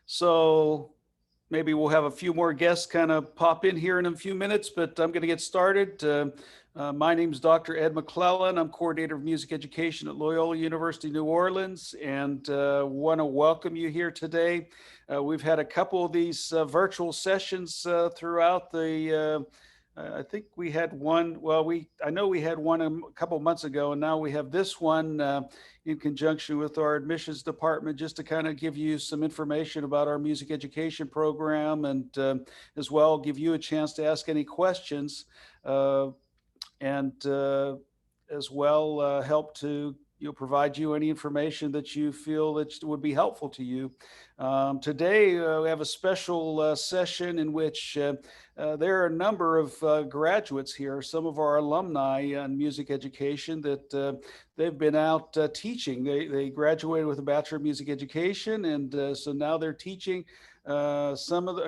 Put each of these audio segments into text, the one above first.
So maybe we'll have a few more guests kind of pop in here in a few minutes, but I'm going to get started. My name is Dr. Ed McClellan. I'm coordinator of music education at Loyola University New Orleans, and want to welcome you here today. We've had a couple of these virtual sessions throughout the I think we had one. Well, I know we had one a couple months ago, and now we have this one in conjunction with our admissions department, just to kind of give you some information about our music education program, and as well give you a chance to ask any questions, and as well help to provide you any information that you feel that would be helpful to you. Today, we have a special session in which there are a number of graduates here, some of our alumni in music education that they've been out teaching. They graduated with a Bachelor of Music Education, and so now they're teaching. A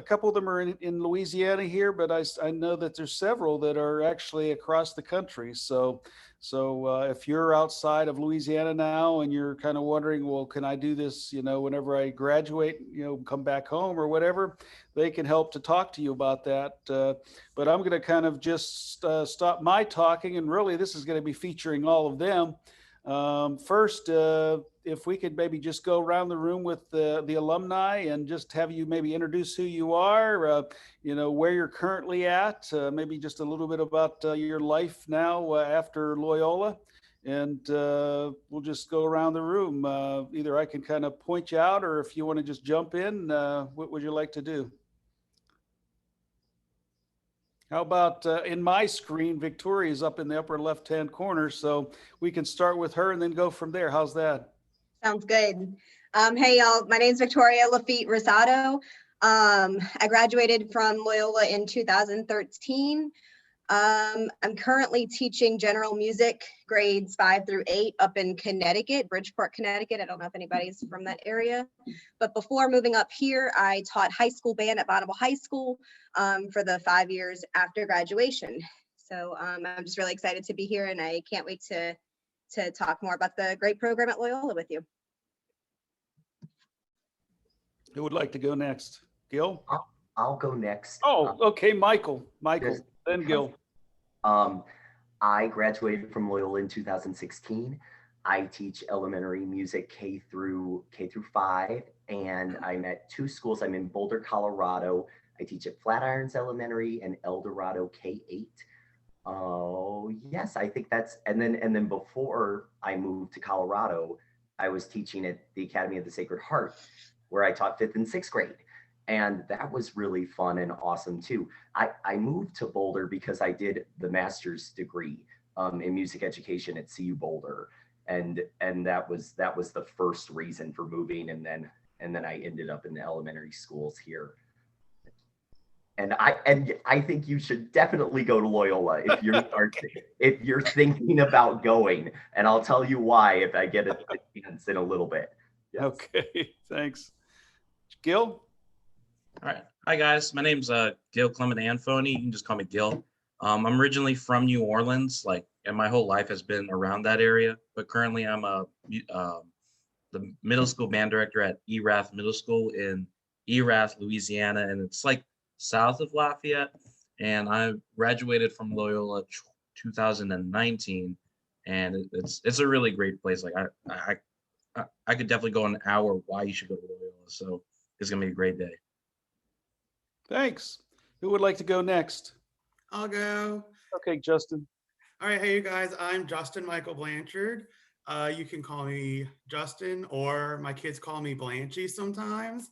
couple of them are in Louisiana here, but I know that there's several that are actually across the country. So if you're outside of Louisiana now and you're kind of wondering, well, can I do this, whenever I graduate, come back home or whatever, they can help to talk to you about that. But I'm going to kind of just stop my talking, and really this is going to be featuring all of them. First, if we could maybe just go around the room with the alumni and just have you maybe introduce who you are, where you're currently at, maybe just a little bit about your life now after Loyola. And we'll just go around the room. Either I can kind of point you out, or if you want to just jump in, what would you like to do? How about in my screen, Victoria's up in the upper left-hand corner, so we can start with her and then go from there. How's that? Sounds good. Hey, y'all. My name is Victoria Lafitte Rosado. I graduated from Loyola in 2013. I'm currently teaching general music grades 5 through 8 up in Connecticut, Bridgeport, Connecticut. I don't know if anybody's from that area. But before moving up here, I taught high school band at Bonneville High School for the 5 years after graduation. So I'm just really excited to be here, and I can't wait to talk more about the great program at Loyola with you. Who would like to go next? Gil? I'll go next. Oh, okay, Michael, then Gil. I graduated from Loyola in 2016. I teach elementary music K through 5, and I'm at 2 schools. I'm in Boulder, Colorado. I teach at Flatirons Elementary and El Dorado K8. Oh yes, I think that's, and then before I moved to Colorado, I was teaching at the Academy of the Sacred Heart, where I taught 5th and 6th grade. And that was really fun and awesome too. I moved to Boulder because I did the master's degree in music education at CU Boulder. And that was the first reason for moving. And then I ended up in the elementary schools here. And I think you should definitely go to Loyola if you're thinking about going. And I'll tell you why if I get a chance in a little bit. Yes. Okay, thanks. Gil? All right. Hi, guys. My name's Gil Clement Anfone. You can just call me Gil. I'm originally from New Orleans, and my whole life has been around that area. But currently, I'm the middle school band director at Erath Middle School in Erath, Louisiana, and it's south of Lafayette. And I graduated from Loyola 2019, and it's a really great place. I could definitely go an hour why you should go to Loyola. So it's gonna be a great day. Thanks. Who would like to go next? I'll go. Okay, Justin. All right, hey you guys, I'm Justin Michael Blanchard. You can call me Justin, or my kids call me Blanchy sometimes.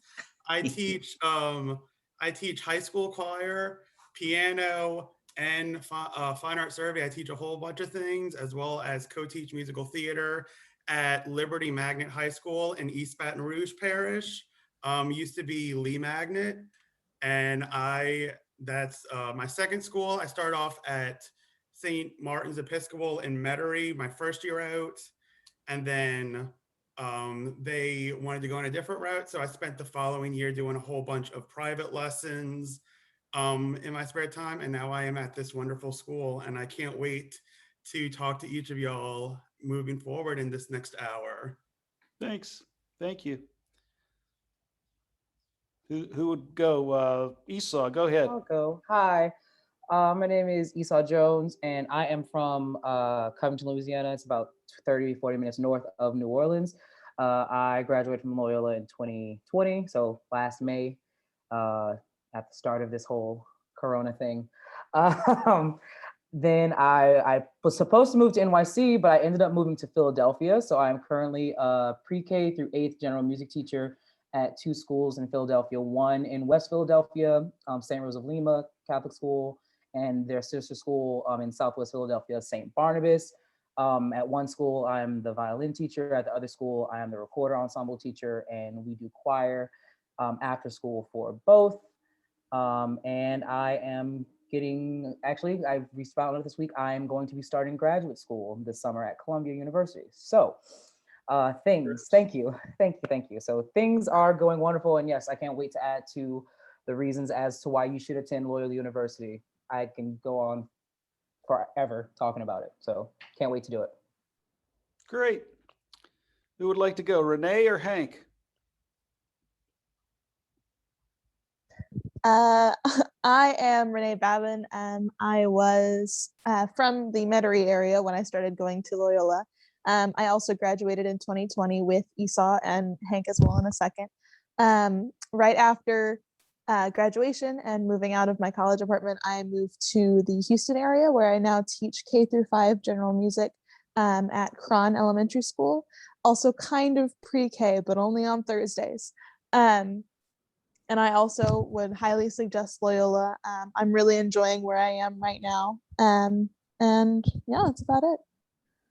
I teach high school choir, piano, and fine art survey. I teach a whole bunch of things, as well as co-teach musical theater at Liberty Magnet High School in East Baton Rouge Parish. Used to be Lee Magnet. And that's my second school. I started off at St. Martin's Episcopal in Metairie my first year out. And then they wanted to go on a different route. So I spent the following year doing a whole bunch of private lessons in my spare time. And now I am at this wonderful school. And I can't wait to talk to each of y'all moving forward in this next hour. Thanks. Thank you. Who would go? Esau, go ahead. I'll go. Hi, my name is Esau Jones, and I am from Covington, Louisiana. It's about 30, 40 minutes north of New Orleans. I graduated from Loyola in 2020, so last May, at the start of this whole Corona thing. Then I was supposed to move to NYC, but I ended up moving to Philadelphia. So I'm currently a pre-K through 8th general music teacher at 2 schools in Philadelphia, one in West Philadelphia, St. Rose of Lima Catholic School, and their sister school in Southwest Philadelphia, St. Barnabas. At one school, I'm the violin teacher. At the other school, I am the recorder ensemble teacher, and we do choir after school for both. And I am I've reached out this week, I am going to be starting graduate school this summer at Columbia University. So thank you. So things are going wonderful. And yes, I can't wait to add to the reasons as to why you should attend Loyola University. I can go on forever talking about it. So can't wait to do it. Great. Who would like to go, Renee or Hank? I am Renee Babin. I was from the Metairie area when I started going to Loyola. I also graduated in 2020 with Esau and Hank as well in a second. Right after graduation and moving out of my college apartment, I moved to the Houston area where I now teach K through 5 general music at Klein Elementary School. Also kind of pre-K, but only on Thursdays. And I also would highly suggest Loyola. I'm really enjoying where I am right now. And yeah, that's about it.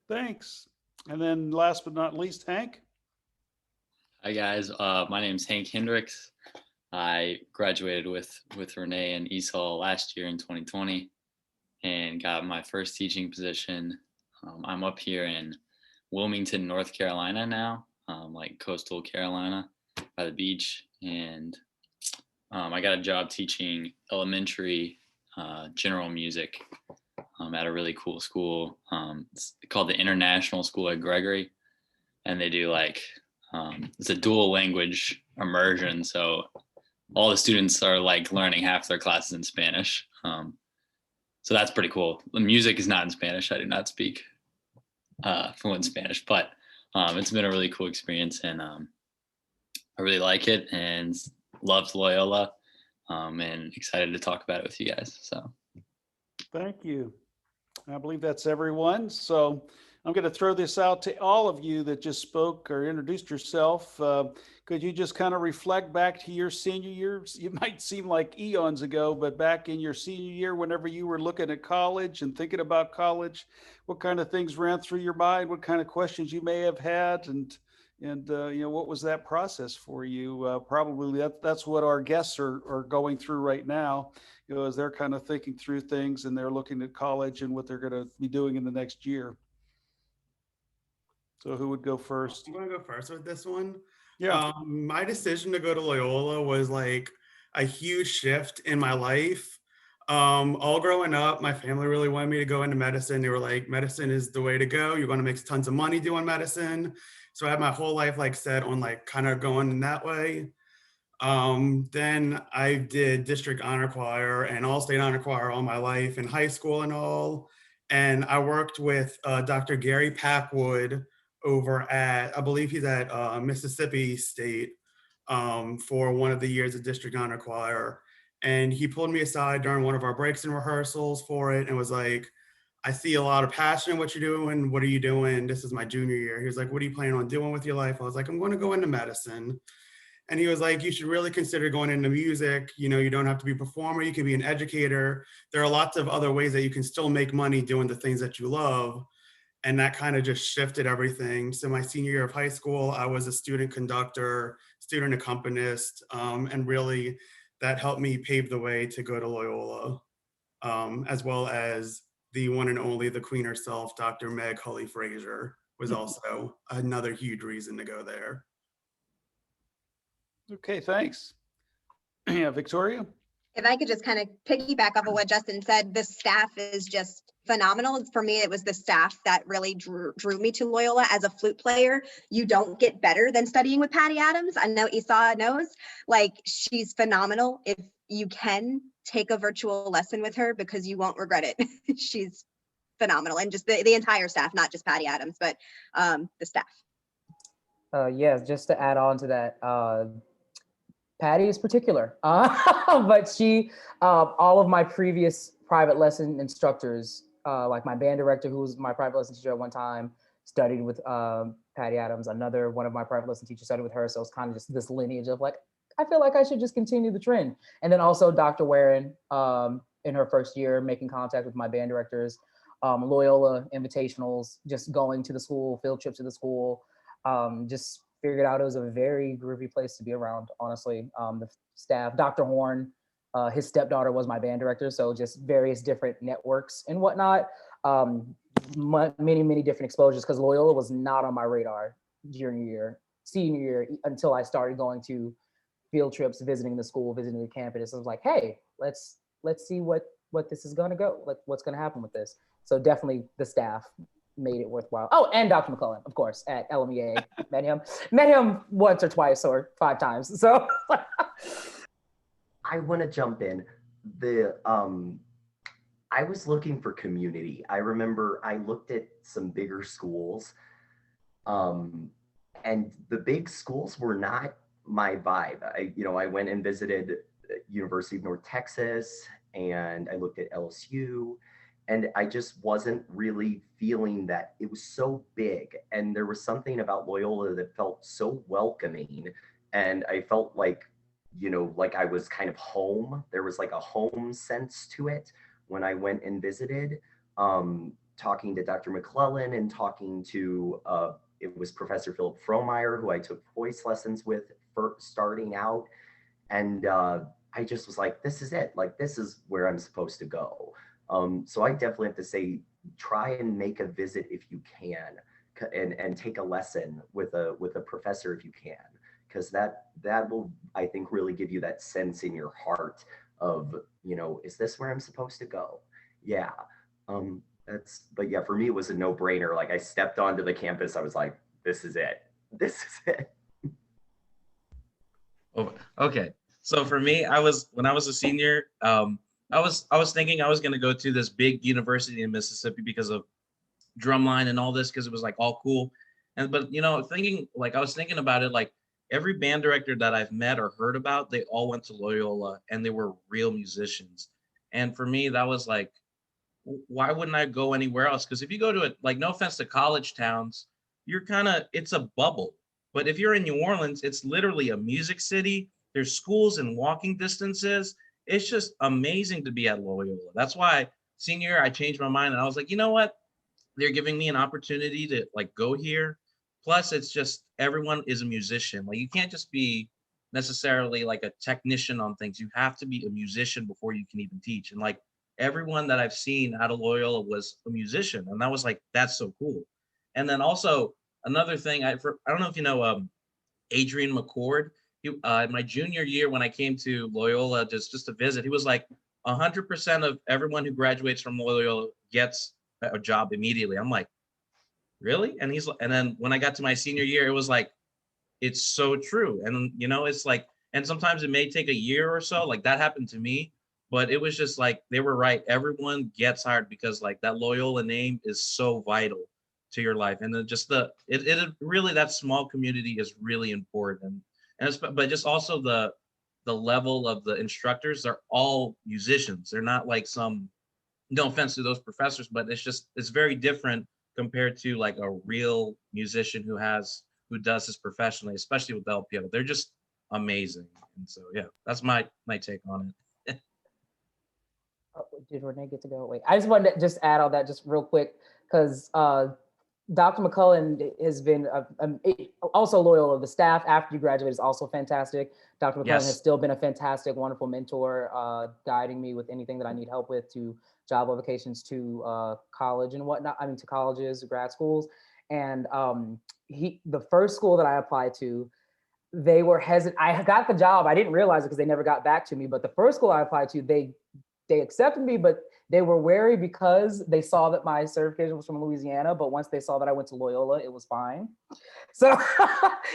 Thanks. And then last but not least, Hank. Hi guys, my name's Hank Hendricks. I graduated with Renee and Esau last year in 2020 and got my first teaching position. I'm up here in Wilmington, North Carolina now, like coastal Carolina by the beach. And I got a job teaching elementary general music at a really cool school. It's called the International School at Gregory. And they do it's a dual language immersion. So all the students are learning half their classes in Spanish. So that's pretty cool. The music is not in Spanish. I do not speak fluent Spanish, but it's been a really cool experience, and I really like it and loved Loyola, and excited to talk about it with you guys. So Thank you. I believe that's everyone. So I'm going to throw this out to all of you that just spoke or introduced yourself. Could you just kind of reflect back to your senior years? You might seem like eons ago, but back in your senior year, whenever you were looking at college and thinking about college, what kind of things ran through your mind? What kind of questions you may have had? And what was that process for you? Probably that's what our guests are going through right now, as they're kind of thinking through things and they're looking at college and what they're going to be doing in the next year. So who would go first? I'm going to go first with this one. Yeah. My decision to go to Loyola was like a huge shift in my life. All growing up, my family really wanted me to go into medicine. They were like, medicine is the way to go. You're going to make tons of money doing medicine. So I had my whole life set on kind of going in that way. Then I did district honor choir and all state honor choir all my life in high school and all. And I worked with Dr. Gary Packwood over at, I believe he's at Mississippi State for one of the years of district honor choir. And he pulled me aside during one of our breaks and rehearsals for it and was like, I see a lot of passion in what you're doing. What are you doing? This is my junior year. He was like, what are you planning on doing with your life? I was like, I'm going to go into medicine. And he was like, you should really consider going into music. You don't have to be a performer. You can be an educator. There are lots of other ways that you can still make money doing the things that you love. And that kind of just shifted everything. So my senior year of high school, I was a student conductor, student accompanist, and really that helped me pave the way to go to Loyola, as well as the one and only, the queen herself, Dr. Meg Hulley Frazier, was also another huge reason to go there. Okay, thanks. Yeah, Victoria? If I could just kind of piggyback off of what Justin said, the staff is just phenomenal. For me, it was the staff that really drew me to Loyola. As a flute player, you don't get better than studying with Patty Adams. I know Esau knows, like, she's phenomenal. If you can, take a virtual lesson with her because you won't regret it. She's phenomenal. And just the entire staff, not just Patty Adams, but the staff. Yes, just to add on to that, Patty is particular, but she, all of my previous private lesson instructors, like my band director, who was my private lesson teacher at one time, studied with Patty Adams. Another one of my private lesson teachers studied with her. So it's kind of just this lineage of like, I feel like I should just continue the trend. And then also Dr. Warren, in her first year, making contact with my band directors, Loyola invitationals, just going to the school, field trips to the school, just figured out it was a very groovy place to be around, honestly. The staff, Dr. Horn, his stepdaughter was my band director, so just various different networks and whatnot. Many, many different exposures, because Loyola was not on my radar junior year, senior year, until I started going to field trips, visiting the school, visiting the campus. I was like, hey, let's see what this is gonna go, like what's gonna happen with this. So definitely the staff made it worthwhile. Oh, and Dr. McClellan, of course, at LMEA. met him once or twice or 5 times. So I want to jump in. I was looking for community. I remember I looked at some bigger schools, and the big schools were not my vibe. I went and visited University of North Texas, and I looked at LSU, and I just wasn't really feeling that. It was so big, and there was something about Loyola that felt so welcoming, and I felt like, like I was kind of home. There was like a home sense to it when I went and visited, talking to Dr. McClellan and talking to, it was Professor Philip Frohmeyer, who I took voice lessons with for starting out. And I just was like, this is it. Like, this is where I'm supposed to go. So I definitely have to say, try and make a visit if you can, and take a lesson with a professor if you can, because that will, I think, really give you that sense in your heart of, is this where I'm supposed to go? Yeah. But yeah, for me, it was a no-brainer. Like, I stepped onto the campus, I was like, this is it. This is it. Oh, okay. So for me, when I was a senior, I was thinking I was going to go to this big university in Mississippi because of drumline and all this, because it was like all cool. But I was thinking about it, like every band director that I've met or heard about, they all went to Loyola and they were real musicians. And for me, that was like, why wouldn't I go anywhere else? Because if you go to it, like, no offense to college towns, it's a bubble. But if you're in New Orleans, it's literally a music city. There's schools in walking distances. It's just amazing to be at Loyola. That's why senior year, I changed my mind and I was like, you know what? They're giving me an opportunity to like go here. Plus, it's just everyone is a musician. Like, you can't just be necessarily like a technician on things. You have to be a musician before you can even teach. And like everyone that I've seen out of Loyola was a musician, and that was like, that's so cool. And then also another thing, I don't know if you know Adrian McCord. In my junior year, when I came to Loyola just to visit, he was like, 100% of everyone who graduates from Loyola gets a job immediately. I'm like, really? And then when I got to my senior year, it was like, it's so true. And it's like, and sometimes it may take a year or so. Like, that happened to me, but it was just like, they were right. Everyone gets hired because like that Loyola name is so vital to your life. And then just it really, that small community is really important. But just also the level of the instructors, they're all musicians. They're not like no offense to those professors, but it's very different compared to like a real musician who does this professionally, especially with the LPO. They're just amazing. And so, yeah, that's my take on it. Oh, did Renee get to go? Wait, I just wanted to just add on that just real quick, because Dr. McCullen has been also Loyola. The staff after you graduate is also fantastic. Dr. McCullen has still been a fantastic, wonderful mentor, guiding me with anything that I need help with, to job applications, to college and whatnot. I mean, to colleges, grad schools. And the first school that I applied to, they were hesitant. I got the job. I didn't realize it because they never got back to me. But the first school I applied to, they accepted me, but they were wary because they saw that my certification was from Louisiana. But once they saw that I went to Loyola, it was fine. So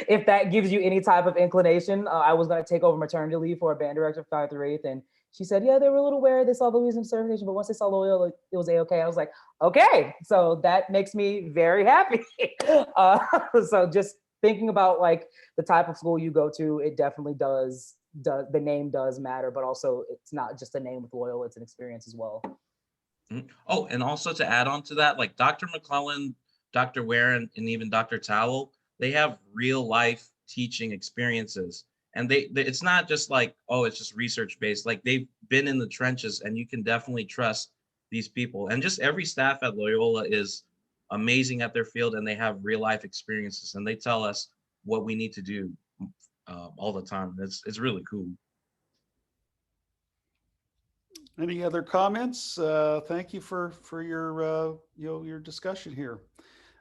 if that gives you any type of inclination, I was going to take over maternity leave for a band director 5th through 8th. And she said, yeah, they were a little wary. They saw the Louisiana certification, but once they saw Loyola, it was A-okay. I was like, okay. So that makes me very happy. So just thinking about like the type of school you go to, it definitely does, the name does matter, but also it's not just a name with Loyola, it's an experience as well. Oh, and also to add on to that, like Dr. McClellan, Dr. Ware, and even Dr. Towell, they have real life teaching experiences. And it's not just like, oh, it's just research based. Like they've been in the trenches, and you can definitely trust these people. And just every staff at Loyola is amazing at their field, and they have real life experiences, and they tell us what we need to do all the time. It's really cool. Any other comments? Thank you for your your discussion here.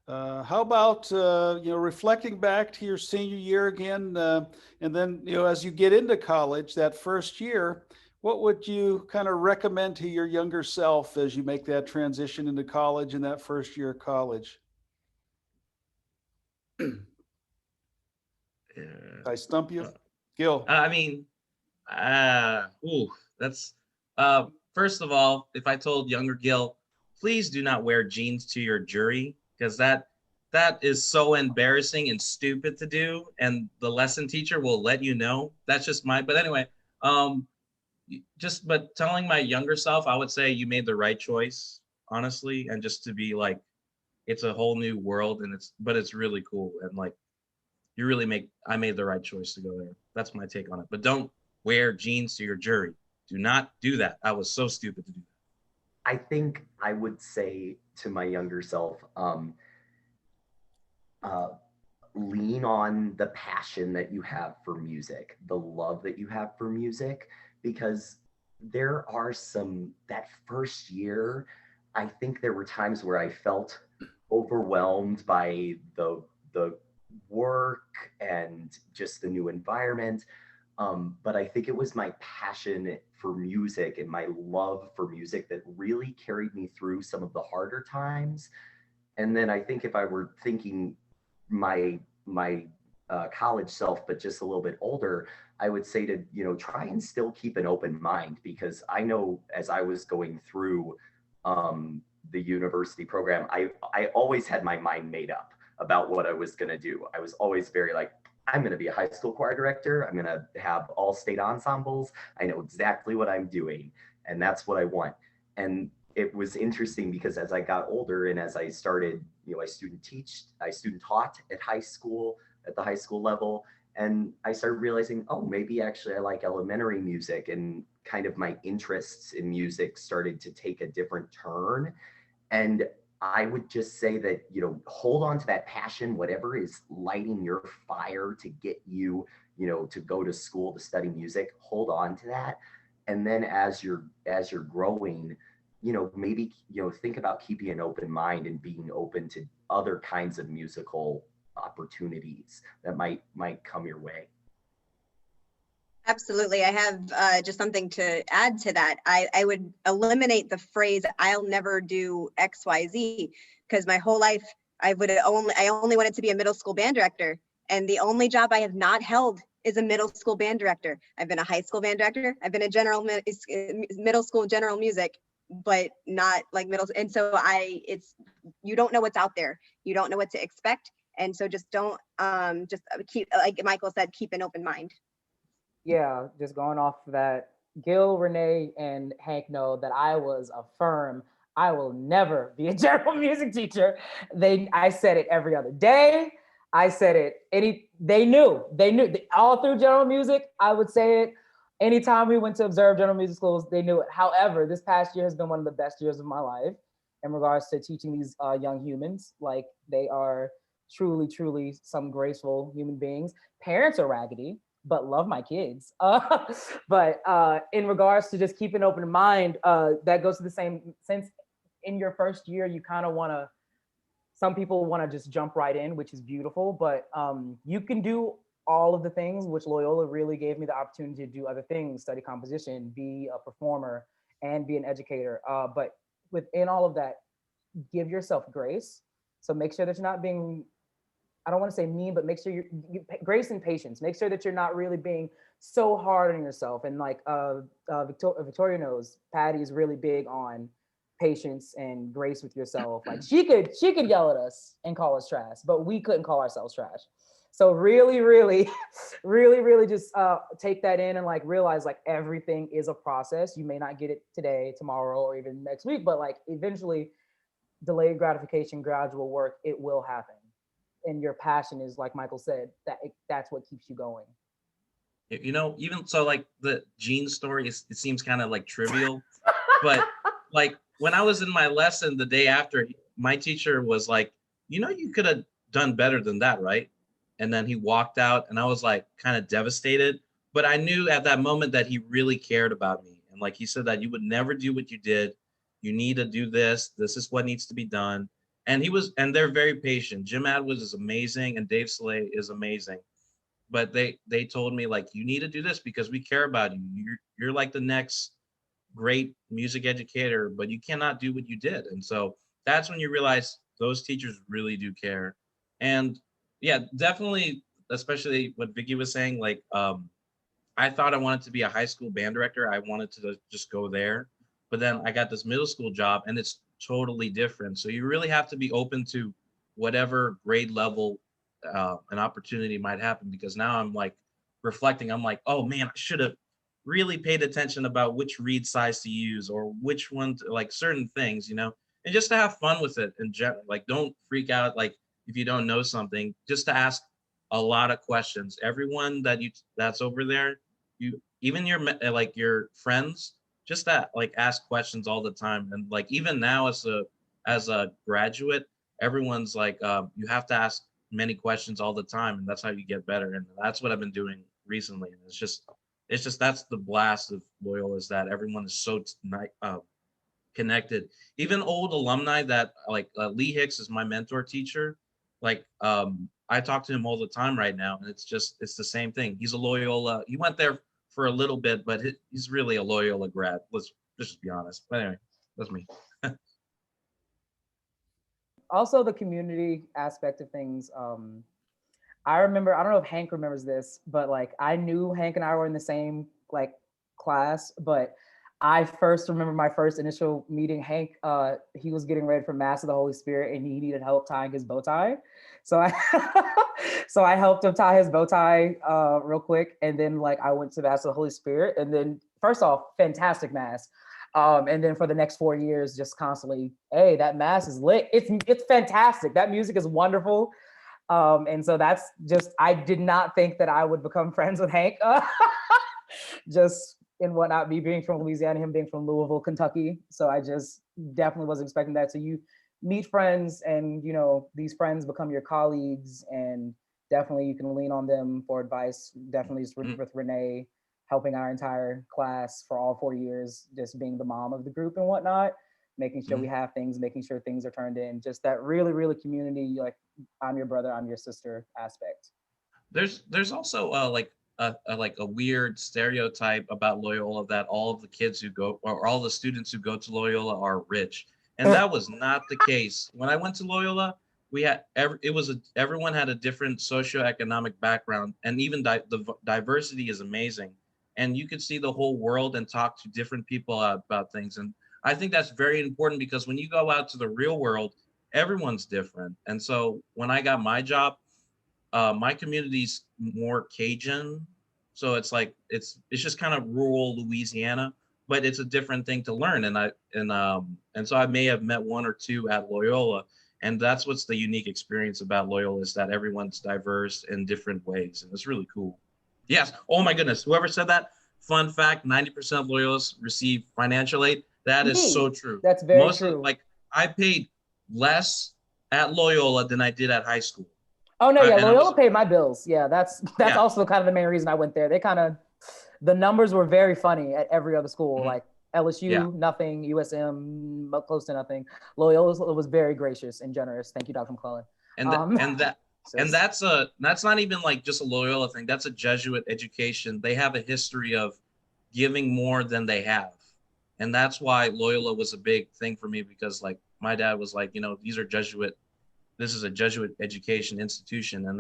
How about reflecting back to your senior year again, and then as you get into college that first year, what would you kind of recommend to your younger self as you make that transition into college in that first year of college? I stump you, Gil? I mean, that's first of all, if I told younger Gil, please do not wear jeans to your jury, because that is so embarrassing and stupid to do, and the lesson teacher will let you know. That's just but anyway, but telling my younger self, I would say you made the right choice, honestly, and just to be like, it's a whole new world, and it's really cool, and like I made the right choice to go there. That's my take on it. But don't wear jeans to your jury. Do not do that. I was so stupid to do that. I think I would say to my younger self, lean on the passion that you have for music, the love that you have for music, because there are that first year, I think there were times where I felt overwhelmed by the work and just the new environment. But I think it was my passion for music and my love for music that really carried me through some of the harder times. And then I think if I were thinking my college self, but just a little bit older, I would say to, try and still keep an open mind, because I know as I was going through the university program, I always had my mind made up about what I was going to do. I was always very like, I'm going to be a high school choir director. I'm going to have all state ensembles. I know exactly what I'm doing, and that's what I want. And it was interesting because as I got older and as I started, I student taught at high school, at the high school level. And I started realizing, oh, maybe actually I like elementary music, and kind of my interests in music started to take a different turn. And I would just say that, hold on to that passion, whatever is lighting your fire to get you, to go to school to study music, hold on to that. And then as you're growing, maybe, think about keeping an open mind and being open to other kinds of musical opportunities that might come your way. Absolutely. I have just something to add to that. I would eliminate the phrase, I'll never do XYZ, because my whole life I only wanted to be a middle school band director. And the only job I have not held is a middle school band director. I've been a high school band director. I've been a middle school general music, but not like middle. And so you don't know what's out there. You don't know what to expect. And so just don't, just keep, like Michael said, keep an open mind. Yeah, just going off of that, Gil, Renee, and Hank know that I was a firm, I will never be a general music teacher. I said it every other day. I said it, they knew all through general music, I would say it. Anytime we went to observe general music schools, they knew it. However, this past year has been one of the best years of my life in regards to teaching these young humans. Like, they are truly, truly some graceful human beings. Parents are raggedy, but love my kids. But in regards to just keeping an open mind, that goes to the same sense. In your first year, you kind of want to, some people want to just jump right in, which is beautiful, but you can do all of the things, which Loyola really gave me the opportunity to do other things, study composition, be a performer, and be an educator. But within all of that, give yourself grace. So make sure that you're not being, I don't want to say mean, but make sure grace and patience. Make sure that you're not really being so hard on yourself. And like Victoria knows, Patty is really big on patience and grace with yourself. Like she could yell at us and call us trash, but we couldn't call ourselves trash. So really, really, really, really just take that in and like realize like everything is a process. You may not get it today, tomorrow, or even next week, but like eventually delayed gratification, gradual work, it will happen. And your passion is, like Michael said, that's what keeps you going. You know, even so, like the Gene story, it seems kind of like trivial, but like when I was in my lesson the day after, my teacher was like, you know, you could have done better than that, right? And then he walked out and I was like kind of devastated, but I knew at that moment that he really cared about me. And like he said that you would never do what you did. You need to do this. This is what needs to be done. And they're very patient. Jim Atwood is amazing and Dave Slay is amazing. But they told me like, you need to do this because we care about you. You're like the next great music educator, but you cannot do what you did. And so that's when you realize those teachers really do care. And yeah, definitely, especially what Vicky was saying, like, I thought I wanted to be a high school band director. I wanted to just go there, but then I got this middle school job and it's totally different. So you really have to be open to whatever grade level an opportunity might happen, because now I'm like reflecting, I'm like, oh man, I should have really paid attention about which reed size to use or which one to, like certain things, you know, and just to have fun with it and like don't freak out like if you don't know something, just to ask a lot of questions. Everyone that's over there, you even your friends, just that like ask questions all the time. And like even now as a graduate, everyone's like you have to ask many questions all the time, and that's how you get better. And that's what I've been doing recently. And it's just that's the blast of Loyola, is that everyone is so connected. Even old alumni that like Lee Hicks is my mentor teacher. Like I talk to him all the time right now, and it's the same thing. He's a Loyola. He went there for a little bit, but he's really a Loyola grad. Let's just be honest. But anyway, that's me. Also, the community aspect of things. I remember, I don't know if Hank remembers this, but like I knew Hank and I were in the same like class, but I first remember my first initial meeting. Hank, he was getting ready for Mass of the Holy Spirit and he needed help tying his bow tie. So I helped him tie his bow tie real quick. And then like I went to Mass of the Holy Spirit, and then first off, fantastic Mass. And then for the next 4 years, just constantly, hey, that Mass is lit. It's fantastic. That music is wonderful. And so that's just, I did not think that I would become friends with Hank. Just in whatnot, me being from Louisiana, him being from Louisville, Kentucky. So I just definitely wasn't expecting that. So you meet friends, and you know, these friends become your colleagues, and definitely you can lean on them for advice. Definitely just with Renee, helping our entire class for all 4 years, just being the mom of the group and whatnot, making sure we have things, making sure things are turned in, just that really, really community, like I'm your brother, I'm your sister aspect. There's also like a weird stereotype about Loyola, that all of the kids who go, or all the students who go to Loyola are rich. And that was not the case. When I went to Loyola, we had everyone had a different socioeconomic background, and even the diversity is amazing. And you could see the whole world and talk to different people about things. And I think that's very important, because when you go out to the real world, everyone's different. And so when I got my job, my community's more Cajun. So it's like, it's just kind of rural Louisiana, but it's a different thing to learn. And so I may have met one or two at Loyola. And that's what's the unique experience about Loyola, is that everyone's diverse in different ways. And it's really cool. Yes. Oh my goodness. Whoever said that, fun fact, 90% of Loyalists receive financial aid. That is so true. That's very true. Like I paid less at Loyola than I did at high school. Oh no, yeah, Loyola paid my bills. Yeah, that's also kind of the main reason I went there. They the numbers were very funny at every other school, like LSU, nothing, USM, close to nothing. Loyola was very gracious and generous. Thank you, Dr. McClellan. And So And it's- that's not even like just a Loyola thing. That's a Jesuit education. They have a history of giving more than they have. And that's why Loyola was a big thing for me, because like my dad was like, you know, this is a Jesuit education institution, and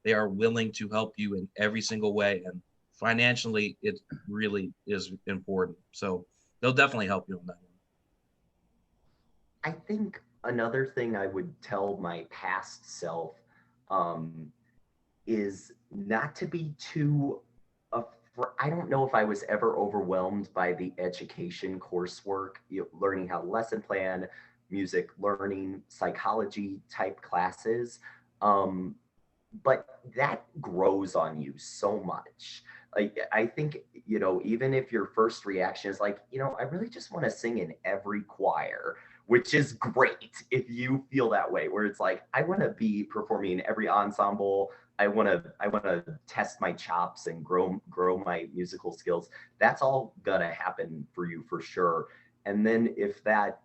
they are willing to help you in every single way. And financially, it really is important. So they'll definitely help you on that one. I think another thing I would tell my past self is not to be too I don't know if I was ever overwhelmed by the education coursework, learning how to lesson plan, music learning, psychology type classes. But that grows on you so much. Like, I think, even if your first reaction is like, I really just want to sing in every choir, which is great if you feel that way, where it's like, I want to be performing in every ensemble. I want to test my chops and grow my musical skills. That's all gonna happen for you for sure. And then if that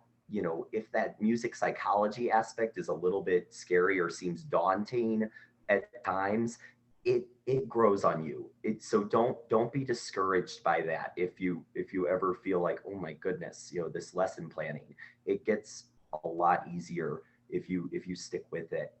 music psychology aspect is a little bit scary or seems daunting at times, it grows on you. So don't be discouraged by that. If you ever feel like, oh my goodness, this lesson planning, it gets a lot easier if you stick with it.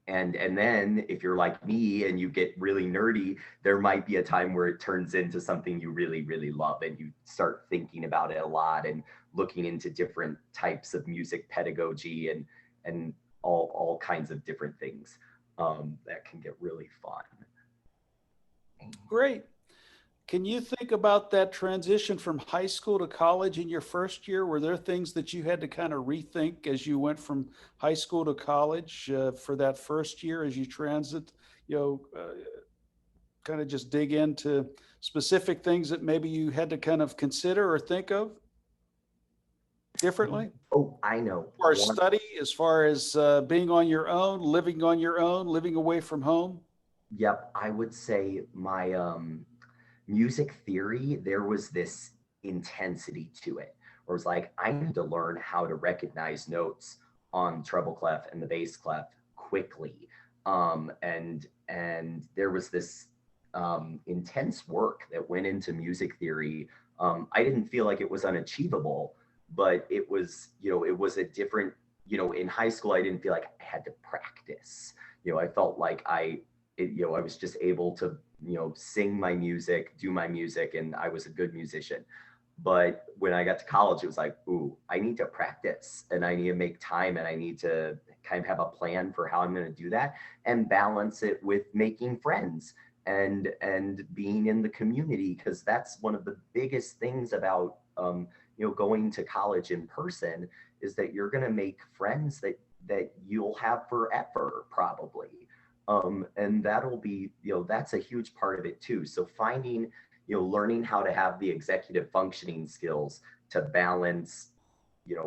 And then if you're like me and you get really nerdy, there might be a time where it turns into something you really, really love, and you start thinking about it a lot and looking into different types of music pedagogy and all kinds of different things that can get really fun. Great. Can you think about that transition from high school to college in your first year? Were there things that you had to kind of rethink as you went from high school to college for that first year as you transit, kind of just dig into specific things that maybe you had to kind of consider or think of differently? Oh, I know. As far as study, as far as being on your own, living away from home? Yep, I would say my music theory, there was this intensity to it, where it was like, I need to learn how to recognize notes on treble clef and the bass clef quickly. And there was this intense work that went into music theory. I didn't feel like it was unachievable, but it was a different, in high school, I didn't feel like I had to practice. I felt like I was just able to, sing my music, do my music, and I was a good musician. But when I got to college, it was like, ooh, I need to practice, and I need to make time, and I need to kind of have a plan for how I'm going to do that and balance it with making friends and being in the community, because that's one of the biggest things about going to college in person, is that you're going to make friends that you'll have forever probably. And that'll be, that's a huge part of it too. So finding, learning how to have the executive functioning skills to balance,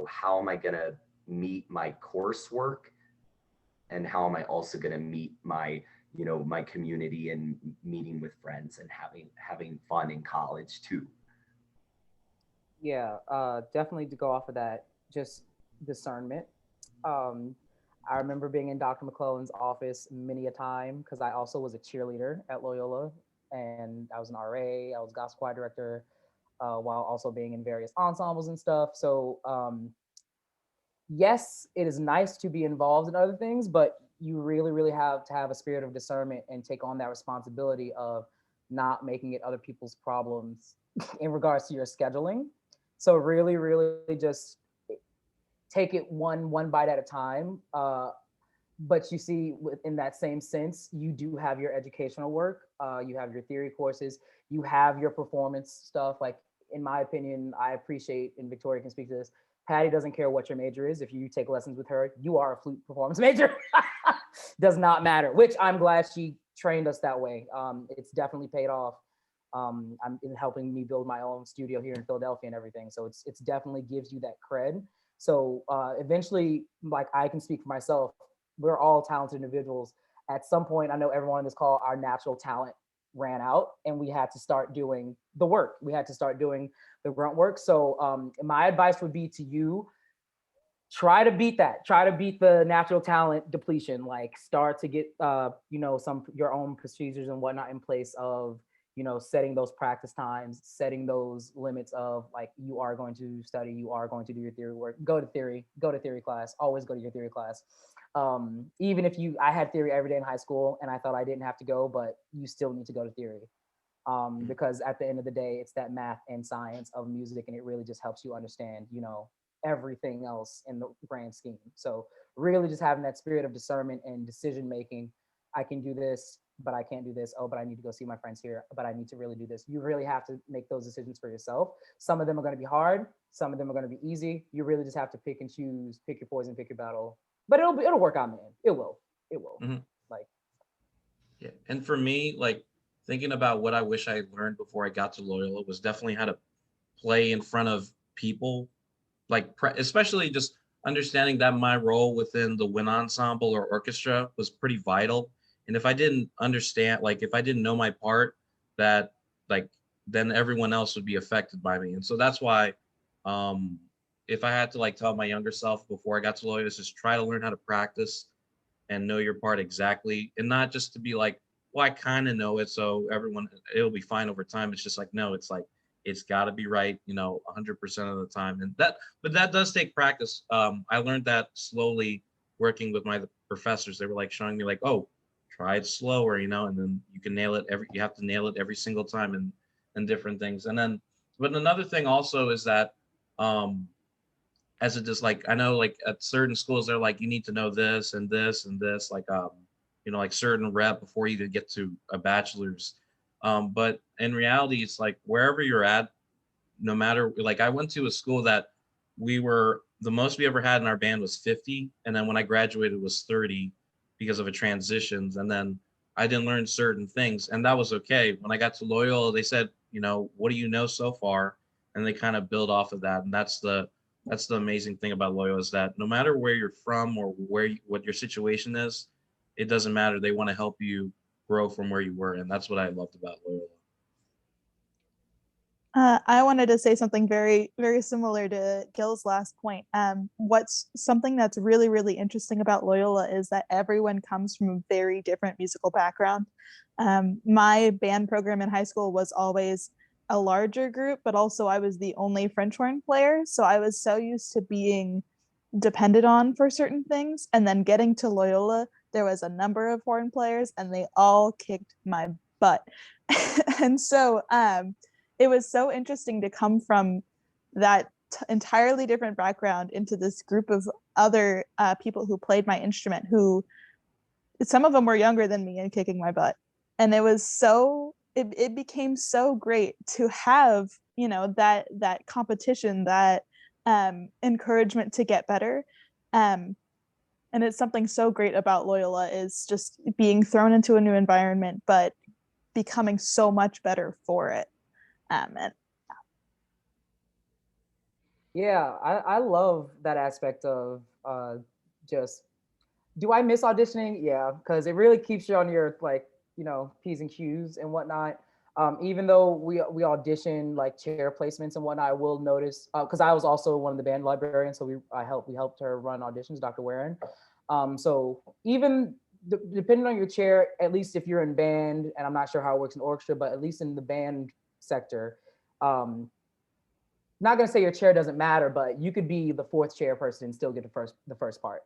how am I going to meet my coursework, and how am I also going to meet my, my community and meeting with friends and having fun in college too. Yeah, definitely to go off of that, just discernment. I remember being in Dr. McClellan's office many a time, because I also was a cheerleader at Loyola, and I was an RA, I was gospel choir director, while also being in various ensembles and stuff. So yes, it is nice to be involved in other things, but you really, really have to have a spirit of discernment and take on that responsibility of not making it other people's problems in regards to your scheduling. So really, really just take it one bite at a time. But you see, in that same sense, you do have your educational work, you have your theory courses, you have your performance stuff. Like, in my opinion, I appreciate, and Victoria can speak to this, Patty doesn't care what your major is. If you take lessons with her, you are a flute performance major. Does not matter, which I'm glad she trained us that way. It's definitely paid off. I'm in helping me build my own studio here in Philadelphia and everything. So it's definitely gives you that cred. So eventually, like, I can speak for myself, we're all talented individuals. At some point, I know everyone on this call, our natural talent ran out, and we had to start doing the work. We had to start doing the grunt work. So my advice would be to you, try to beat that. Try to beat the natural talent depletion. Like start to get some your own procedures and whatnot in place of setting those practice times, setting those limits of like you are going to study, you are going to do your theory work, go to theory class, always go to your theory class. Even if I had theory every day in high school and I thought I didn't have to go, but you still need to go to theory. Because at the end of the day, it's that math and science of music, and it really just helps you understand, everything else in the grand scheme. So really just having that spirit of discernment and decision making. I can do this, but I can't do this. Oh, but I need to go see my friends here, but I need to really do this. You really have to make those decisions for yourself. Some of them are going to be hard. Some of them are going to be easy. You really just have to pick and choose, pick your poison, pick your battle. But it'll work out, man. It will. Mhm. Like, Yeah. And for me, like thinking about what I wish I learned before I got to Loyola was definitely how to play in front of people, like especially just understanding that my role within the wind ensemble or orchestra was pretty vital. And if I didn't understand, like if I didn't know my part, that like then everyone else would be affected by me. And so that's why if I had to like tell my younger self before I got to Loyola, just try to learn how to practice and know your part exactly, and not just to be like, well, I kind of know it, so it'll be fine over time. It's just like, no, it's like it's got to be right, 100% of the time. But that does take practice. I learned that slowly working with my professors. They were like showing me like, oh, try it slower, and then you have to nail it every single time and different things. But another thing also is that as it is, like I know like at certain schools they're like you need to know this and this and this, like like certain rep before you could get to a bachelor's. But in reality, it's like wherever you're at, no matter, like I went to a school that the most we ever had in our band was 50, and then when I graduated was 30 because of a transitions, and then I didn't learn certain things, and that was okay. When I got to Loyola, they said, what do you know so far, and they kind of build off of that. And that's the amazing thing about Loyola, is that no matter where you're from or what your situation is, it doesn't matter. They want to help you grow from where you were, and that's what I loved about Loyola. I wanted to say something very, very similar to Gil's last point. What's something that's really, really interesting about Loyola is that everyone comes from a very different musical background. My band program in high school was always a larger group, but also I was the only French horn player. So I was so used to being depended on for certain things. And then getting to Loyola, there was a number of horn players and they all kicked my butt. And so it was so interesting to come from that entirely different background into this group of other people who played my instrument, who some of them were younger than me and kicking my butt. And it was it became so great to have, that competition, that encouragement to get better. And it's something so great about Loyola, is just being thrown into a new environment, but becoming so much better for it. yeah, I love that aspect of just, do I miss auditioning? Yeah, because it really keeps you on your like, P's and Q's and whatnot. Even though we audition like chair placements and whatnot, I will notice, because I was also one of the band librarians, so we helped her run auditions, Dr. Warren. So even depending on your chair, at least if you're in band, and I'm not sure how it works in orchestra, but at least in the band sector, not gonna say your chair doesn't matter, but you could be the fourth chair person and still get the first part.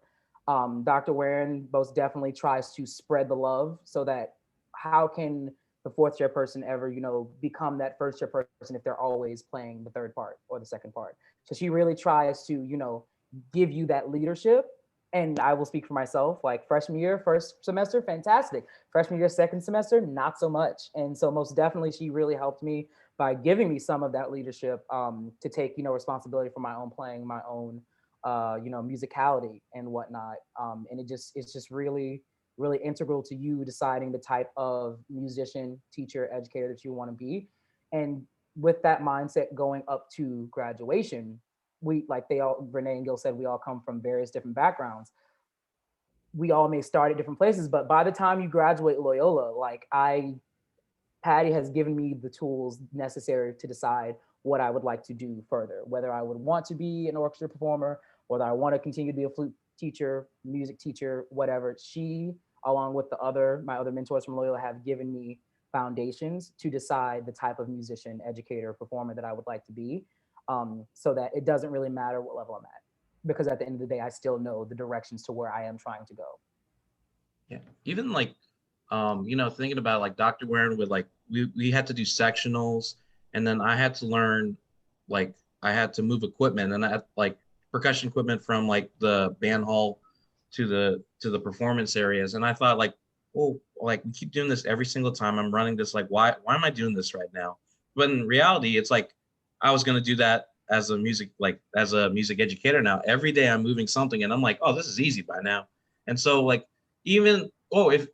Dr. Warren most definitely tries to spread the love, so that how can the fourth chair person ever, become that first chair person if they're always playing the third part or the second part? So she really tries to, give you that leadership. And I will speak for myself, like freshman year, first semester, fantastic. Freshman year, second semester, not so much. And so most definitely she really helped me by giving me some of that leadership, to take, responsibility for my own playing, my own, musicality and whatnot. And it's just really, really integral to you deciding the type of musician, teacher, educator that you want to be. And with that mindset going up to graduation, Renee and Gil said, we all come from various different backgrounds. We all may start at different places, but by the time you graduate Loyola, Patty has given me the tools necessary to decide what I would like to do further, whether I would want to be an orchestra performer, whether I want to continue to be a flute teacher, music teacher, whatever. She, along with my other mentors from Loyola, have given me foundations to decide the type of musician, educator, performer that I would like to be, so that it doesn't really matter what level I'm at, because at the end of the day, I still know the directions to where I am trying to go. Yeah, even like, thinking about like Dr. Warren with like, we had to do sectionals, and then I had to learn, like, I had to move equipment, and I had like percussion equipment from like the band hall to the performance areas. And I thought like, well, like we keep doing this every single time I'm running this, like, why am I doing this right now? But in reality, it's like, I was going to do that as a music educator. Now every day I'm moving something, and I'm like, oh, this is easy by now. And so like, even if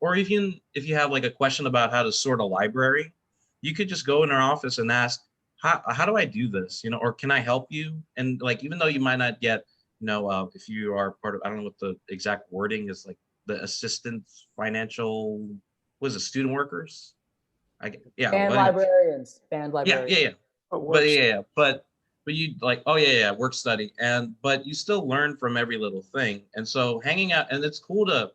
you have like a question about how to sort a library, you could just go in our office and ask, how do I do this? Or can I help you? And like, even though you might not get, if you are part of, I don't know what the exact wording is, like the assistant financial, student workers? Band librarians. Yeah. But you like, work study. But you still learn from every little thing. And so hanging out, and it's cool to,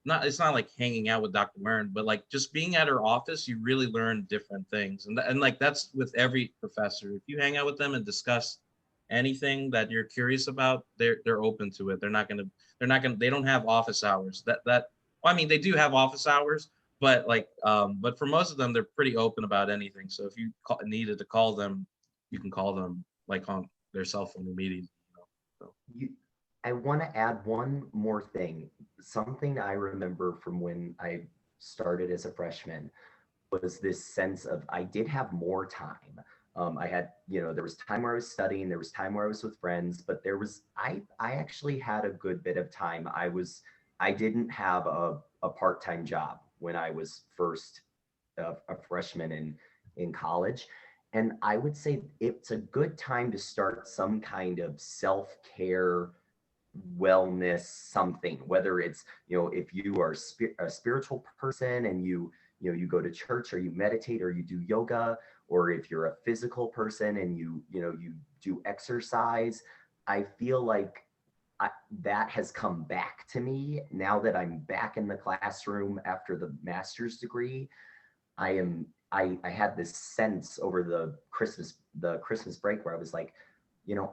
it's not like hanging out with Dr. Warren, but like just being at her office, you really learn different things. And like, that's with every professor. If you hang out with them and discuss anything that you're curious about, they're open to it. They don't have office hours. They do have office hours, but like, but for most of them, they're pretty open about anything. So if you needed to call them, you can call them like on their cell phone immediately. I want to add one more thing. Something I remember from when I started as a freshman was this sense of I did have more time. I had, there was time where I was studying, there was time where I was with friends, but I actually had a good bit of time. I didn't have a part-time job when I was first a freshman in college. And I would say it's a good time to start some kind of self-care, wellness, something, whether it's, if you are a spiritual person and you go to church, or you meditate, or you do yoga, or if you're a physical person and you do exercise. I feel like that has come back to me now that I'm back in the classroom after the master's degree. I had this sense over the Christmas break where I was like,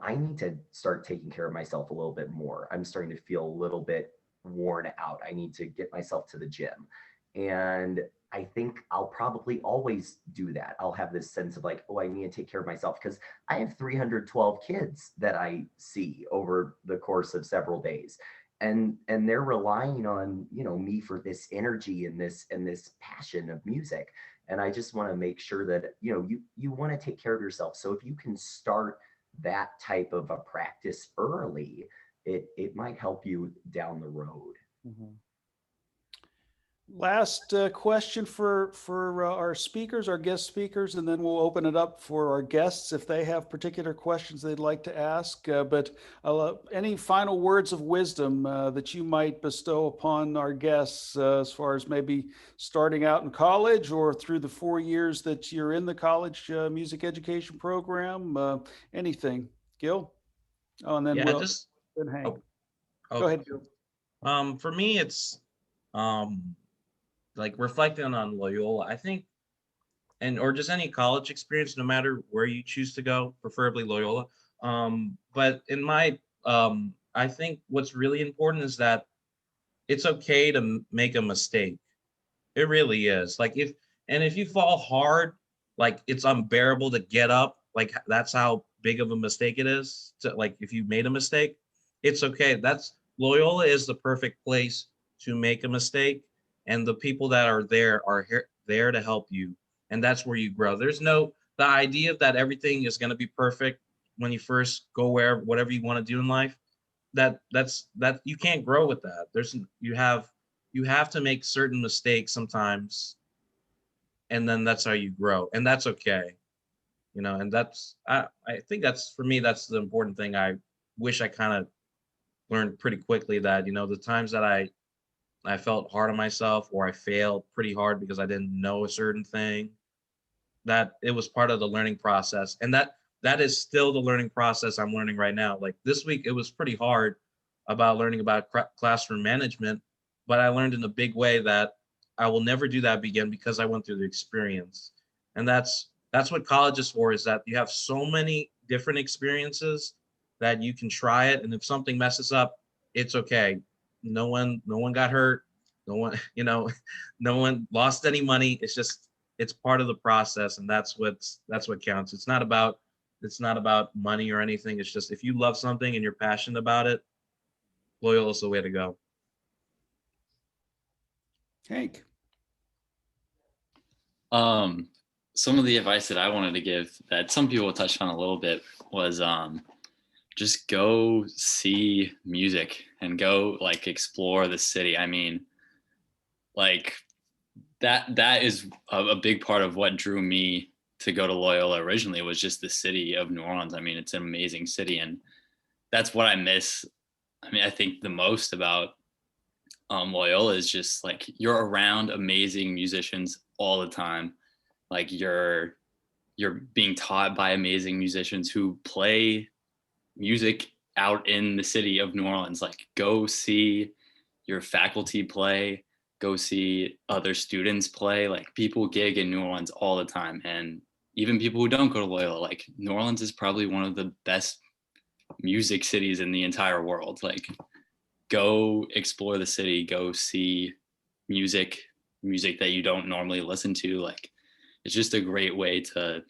I need to start taking care of myself a little bit more. I'm starting to feel a little bit worn out. I need to get myself to the gym. And I think I'll probably always do that. I'll have this sense of like, oh, I need to take care of myself, because I have 312 kids that I see over the course of several days. And they're relying on, me for this energy and this passion of music. And I just want to make sure that, you want to take care of yourself. So if you can start that type of a practice early, it might help you down the road. Mm-hmm. Last question for our speakers, our guest speakers, and then we'll open it up for our guests if they have particular questions they'd like to ask. But any final words of wisdom that you might bestow upon our guests as far as maybe starting out in college or through the 4 years that you're in the college music education program? Anything, Gil? Oh, and then then Hank. Go ahead, Gil. For me, it's like reflecting on Loyola, I think, or just any college experience, no matter where you choose to go, preferably Loyola. But in my, I think what's really important is that it's okay to make a mistake. It really is. Like if you fall hard, like it's unbearable to get up. Like that's how big of a mistake it is. To, like if you made a mistake, it's okay. Loyola is the perfect place to make a mistake. And the people that are there there to help you. And that's where you grow. The idea that everything is going to be perfect when you first go whatever you want to do in life, that you can't grow with that. You have to make certain mistakes sometimes. And then that's how you grow. And that's okay. And I think for me, that's the important thing. I wish I kind of learned pretty quickly that, the times that I felt hard on myself, or I failed pretty hard because I didn't know a certain thing, that it was part of the learning process. And that that is still the learning process I'm learning right now. Like this week, it was pretty hard about learning about classroom management, but I learned in a big way that I will never do that again because I went through the experience. And that's what college is for, is that you have so many different experiences that you can try it. And if something messes up, it's okay. No one got hurt. No one, no one lost any money. It's just, it's part of the process. And that's what counts. It's not about money or anything. It's just, if you love something and you're passionate about it, Loyola is the way to go. Hank. Some of the advice that I wanted to give that some people touched on a little bit was just go see music and go like explore the city. I mean, like that is a big part of what drew me to go to Loyola originally, was just the city of New Orleans. I mean, it's an amazing city, and that's what I miss. I mean, I think the most about Loyola is just like you're around amazing musicians all the time. Like you're being taught by amazing musicians who play music out in the city of New Orleans. Like go see your faculty play, go see other students play. Like people gig in New Orleans all the time. And even people who don't go to Loyola, like New Orleans is probably one of the best music cities in the entire world. Like go explore the city, go see music that you don't normally listen to. Like it's just a great way to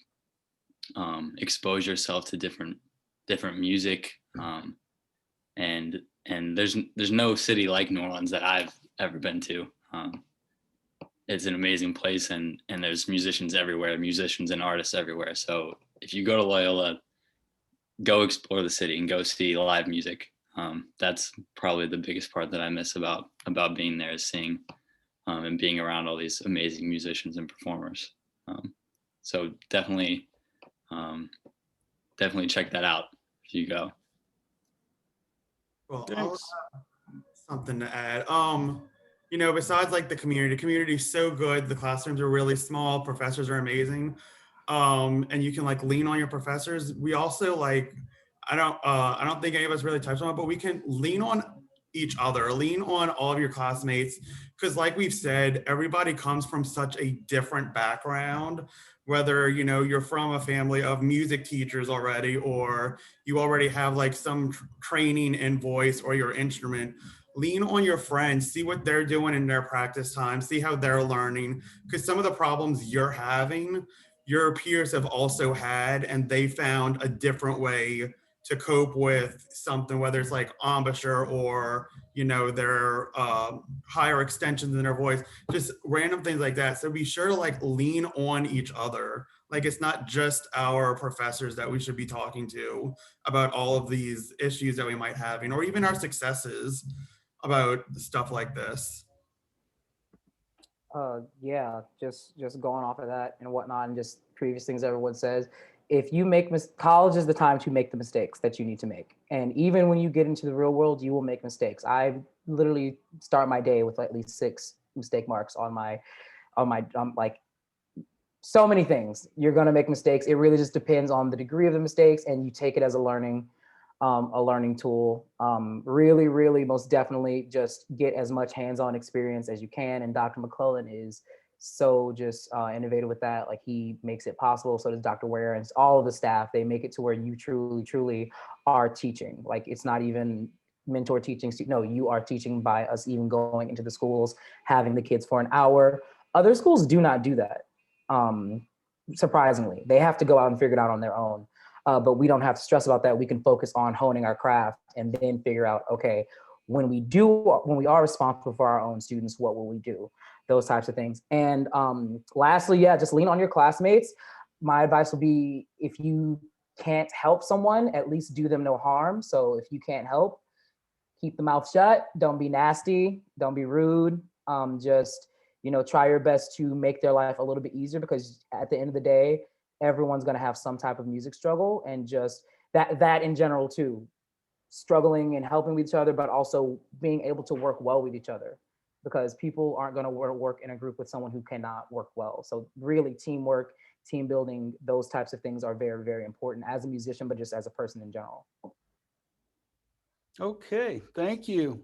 expose yourself to different music. And there's no city like New Orleans that I've ever been to. It's an amazing place, and there's musicians everywhere, musicians and artists everywhere. So if you go to Loyola, go explore the city and go see live music. That's probably the biggest part that I miss about being there, is seeing and being around all these amazing musicians and performers. So definitely check that out if you go. Well, I'll have something to add. Besides like the community is so good. The classrooms are really small. Professors are amazing. And you can like lean on your professors. We also like, I don't think any of us really touched on it, but we can lean on each other, lean on all of your classmates. Because like we've said, everybody comes from such a different background, whether, you're from a family of music teachers already, or you already have like some training in voice or your instrument. Lean on your friends, see what they're doing in their practice time, see how they're learning, because some of the problems you're having, your peers have also had, and they found a different way to cope with something, whether it's like embouchure or, their higher extensions in their voice, just random things like that. So be sure to like lean on each other. Like it's not just our professors that we should be talking to about all of these issues that we might have, or even our successes about stuff like this. Yeah, just going off of that and whatnot, and just previous things everyone says. If you make college is the time to make the mistakes that you need to make, and even when you get into the real world, you will make mistakes. I literally start my day with at least 6 mistake marks on my like so many things. You're gonna make mistakes. It really just depends on the degree of the mistakes, and you take it as a learning tool. Really, most definitely just get as much hands-on experience as you can. And Dr. McClellan is so just innovative with that. Like he makes it possible. So does Dr. Ware and all of the staff. They make it to where you truly are teaching. Like it's not even mentor teaching. No, you are teaching by us even going into the schools, having the kids for an hour. Other schools do not do that. Surprisingly, they have to go out and figure it out on their own. But we don't have to stress about that. We can focus on honing our craft and then figure out, okay, when we are responsible for our own students, what will we do? Those types of things. And lastly, just lean on your classmates. My advice would be, if you can't help someone, at least do them no harm. So if you can't help, keep the mouth shut. Don't be nasty. Don't be rude. Just, try your best to make their life a little bit easier, because at the end of the day, everyone's going to have some type of music struggle, and just that in general too, struggling and helping with each other, but also being able to work well with each other, because people aren't going to work in a group with someone who cannot work well. So really teamwork, team building, those types of things are very, very important as a musician, but just as a person in general. Okay, thank you.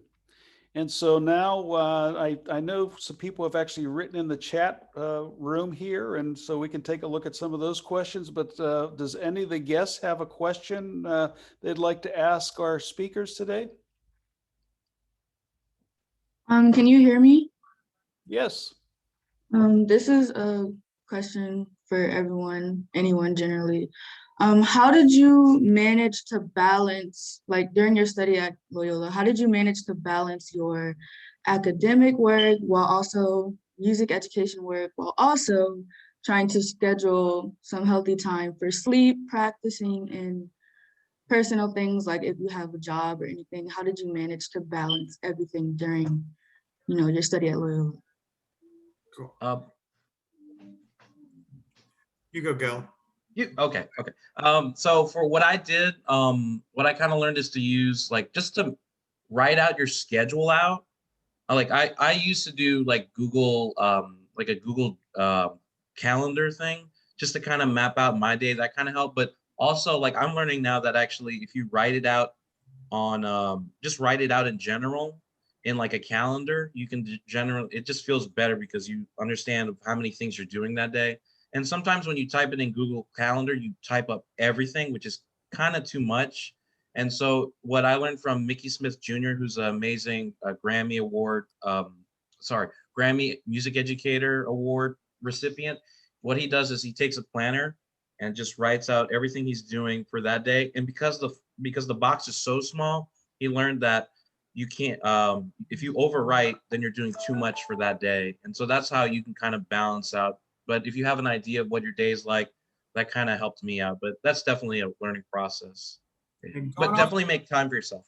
And so now I know some people have actually written in the chat room here, and so we can take a look at some of those questions. But does any of the guests have a question they'd like to ask our speakers today? Can you hear me? Yes. This is a question for everyone, anyone generally. How did you manage to balance, like during your study at Loyola, how did you manage to balance your academic work while also music education work, while also trying to schedule some healthy time for sleep, practicing, and personal things, like if you have a job or anything? How did you manage to balance everything during, your study at Loyola? Cool. You go, Gil. Okay. So for what I did, what I kind of learned is to use just to write out your schedule out. I used to do Google, a Google calendar thing just to kind of map out my day. That kind of helped. But also I'm learning now that actually if you write it out on just write it out in general in a calendar, you can it just feels better because you understand how many things you're doing that day. And sometimes when you type it in Google Calendar, you type up everything, which is kind of too much. And so what I learned from Mickey Smith Jr., who's an amazing Grammy Music Educator Award recipient, what he does is he takes a planner and just writes out everything he's doing for that day. And because the box is so small, he learned that you can't, if you overwrite, then you're doing too much for that day. And so that's how you can kind of balance out. But if you have an idea of what your day is like, that kind of helped me out. But that's definitely a learning process. But definitely make time for yourself.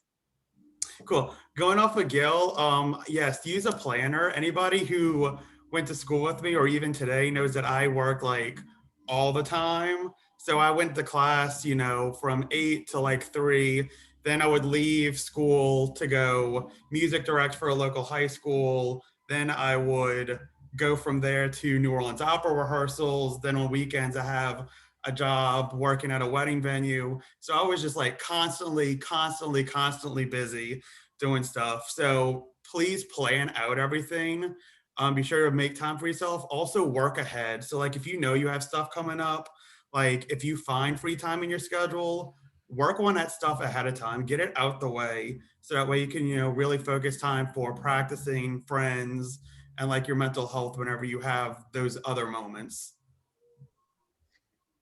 Cool. Going off of Gil, yes, use a planner. Anybody who went to school with me or even today knows that I work all the time. So I went to class, from 8 to 3. Then I would leave school to go music direct for a local high school. Then I would go from there to New Orleans opera rehearsals. Then on weekends, I have a job working at a wedding venue. So I was just constantly busy doing stuff. So please plan out everything. Be sure to make time for yourself. Also work ahead. So if you know you have stuff coming up, if you find free time in your schedule, work on that stuff ahead of time, get it out the way. So that way you can, really focus time for practicing, friends, and your mental health whenever you have those other moments.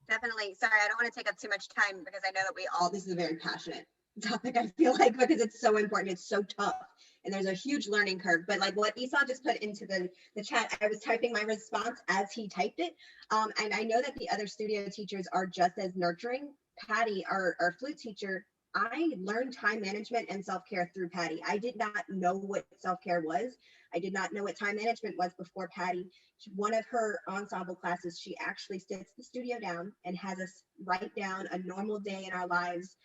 Definitely. Sorry, I don't want to take up too much time because I know that this is a very passionate topic, I feel because it's so important. It's so tough. And there's a huge learning curve. But what Esau just put into the chat, I was typing my response as he typed it. And I know that the other studio teachers are just as nurturing. Patty, our flute teacher, I learned time management and self-care through Patty. I did not know what self-care was. I did not know what time management was before Patty. One of her ensemble classes, she actually sits the studio down and has us write down a normal day in our lives.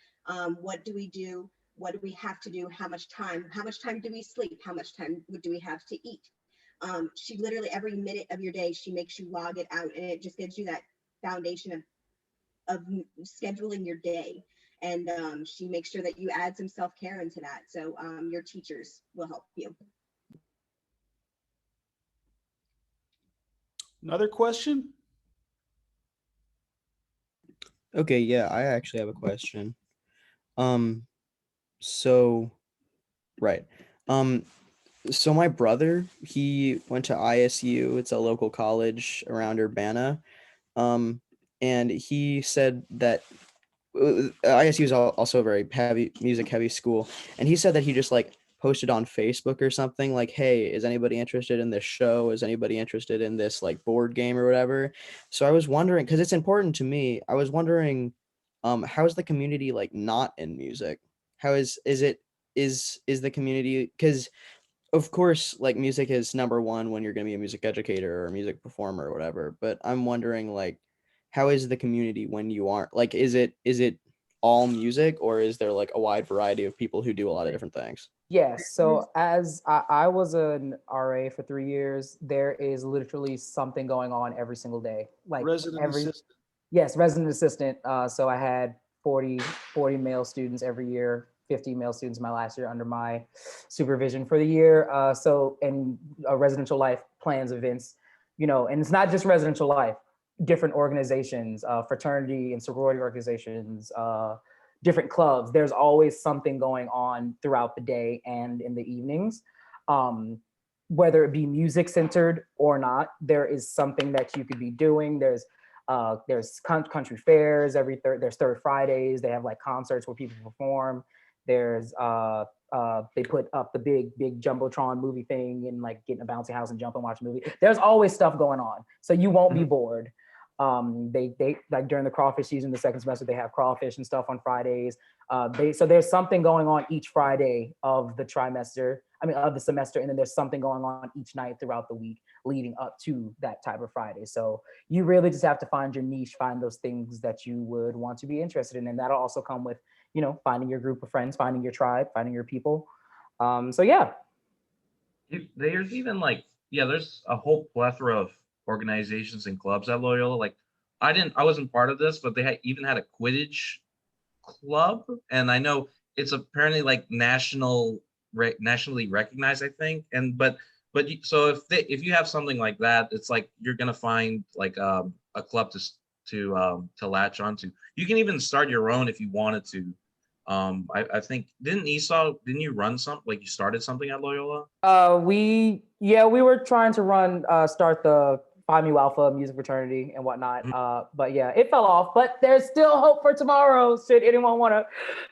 What do we do? What do we have to do? How much time do we sleep? How much time do we have to eat? She literally every minute of your day, she makes you log it out, and it just gives you that foundation of scheduling your day. And she makes sure that you add some self-care into that. So your teachers will help you. Another question? Okay, yeah, I actually have a question. So right. So my brother, he went to ISU, it's a local college around Urbana. And he said that ISU is also a very music heavy school. And he said that he just posted on Facebook or something hey, is anybody interested in this show? Is anybody interested in this board game or whatever? So I was wondering, because it's important to me, I was wondering, how is the community not in music? How is the community, because of course music is number one when you're going to be a music educator or a music performer or whatever, but I'm wondering how is the community when you aren't, is it all music, or is there like a wide variety of people who do a lot of different things? Yes. So as I was an RA for 3 years, there is literally something going on every single day. Like Resident every assistant. yes, resident assistant. So I had 40 male students every year, 50 male students my last year under my supervision for the year. So and residential life plans events, and it's not just residential life, different organizations, fraternity and sorority organizations, different clubs. There's always something going on throughout the day and in the evenings. Whether it be music centered or not, there is something that you could be doing. There's country fairs there's third Fridays. They have like concerts where people perform. There's they put up the big jumbotron movie thing and like get in a bouncy house and jump and watch a movie. There's always stuff going on, so you won't be bored. They like during the crawfish season, the second semester, they have crawfish and stuff on Fridays. So there's something going on each Friday of the of the semester, and then there's something going on each night throughout the week leading up to that type of Friday. So you really just have to find your niche, find those things that you would want to be interested in, and that'll also come with finding your group of friends, finding your tribe, finding your people. So yeah. There's even there's a whole plethora of organizations and clubs at Loyola. Like I wasn't part of this, but they even had a Quidditch club, and I know it's apparently like nationally recognized, I think. So if you have something like that, it's like you're gonna find like a club to latch onto. You can even start your own if you wanted to. I think didn't you run something, like you started something at Loyola? We were trying to start the Phi Mu Alpha music fraternity and whatnot. But yeah, it fell off. But there's still hope for tomorrow. Should anyone want to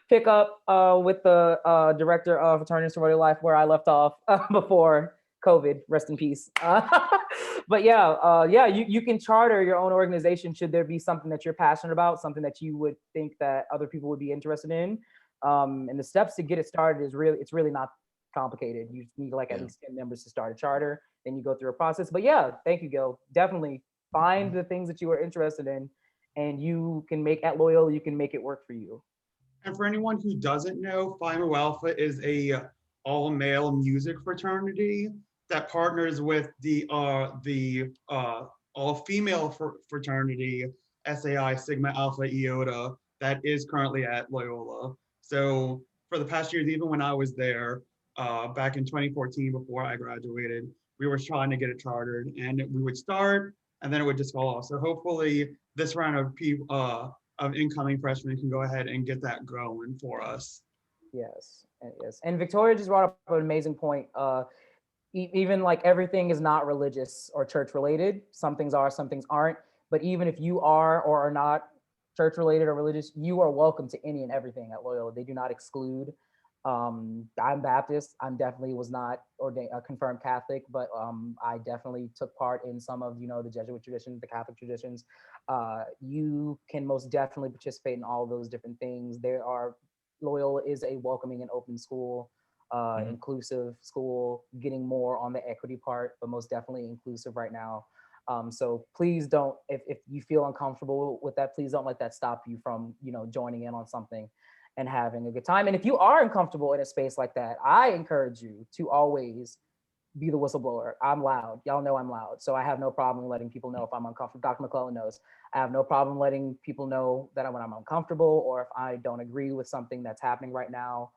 pick up with the director of fraternity and sorority life where I left off before COVID, rest in peace. But you can charter your own organization should there be something that you're passionate about, something that you would think that other people would be interested in. And the steps to get it started it's really not complicated. You need at least 10 members to start a charter. Then you go through a process. But yeah, thank you, Gil. Definitely find the things that you are interested in, and you can make at Loyola, you can make it work for you. And for anyone who doesn't know, Phi Mu Alpha is a all-male music fraternity that partners with the all-female fraternity, SAI Sigma Alpha Iota, that is currently at Loyola. So for the past years, even when I was there, back in 2014, before I graduated, we were trying to get it chartered, and we would start, and then it would just fall off. So hopefully this round of incoming freshmen can go ahead and get that going for us. Yes. And Victoria just brought up an amazing point. Even like everything is not religious or church related. Some things are, some things aren't. But even if you are or are not church related or religious, you are welcome to any and everything at Loyola. They do not exclude. I'm Baptist. I definitely was not ordained a confirmed Catholic, but I definitely took part in some of the Jesuit traditions, the Catholic traditions. You can most definitely participate in all those different things. Loyola is a welcoming and open school, inclusive school, getting more on the equity part, but most definitely inclusive right now. So please don't, if you feel uncomfortable with that, please don't let that stop you from joining in on something and having a good time. And if you are uncomfortable in a space like that, I encourage you to always be the whistleblower. I'm loud. Y'all know I'm loud. So I have no problem letting people know if I'm uncomfortable. Dr. McClellan knows. I have no problem letting people know that when I'm uncomfortable or if I don't agree with something that's happening right now,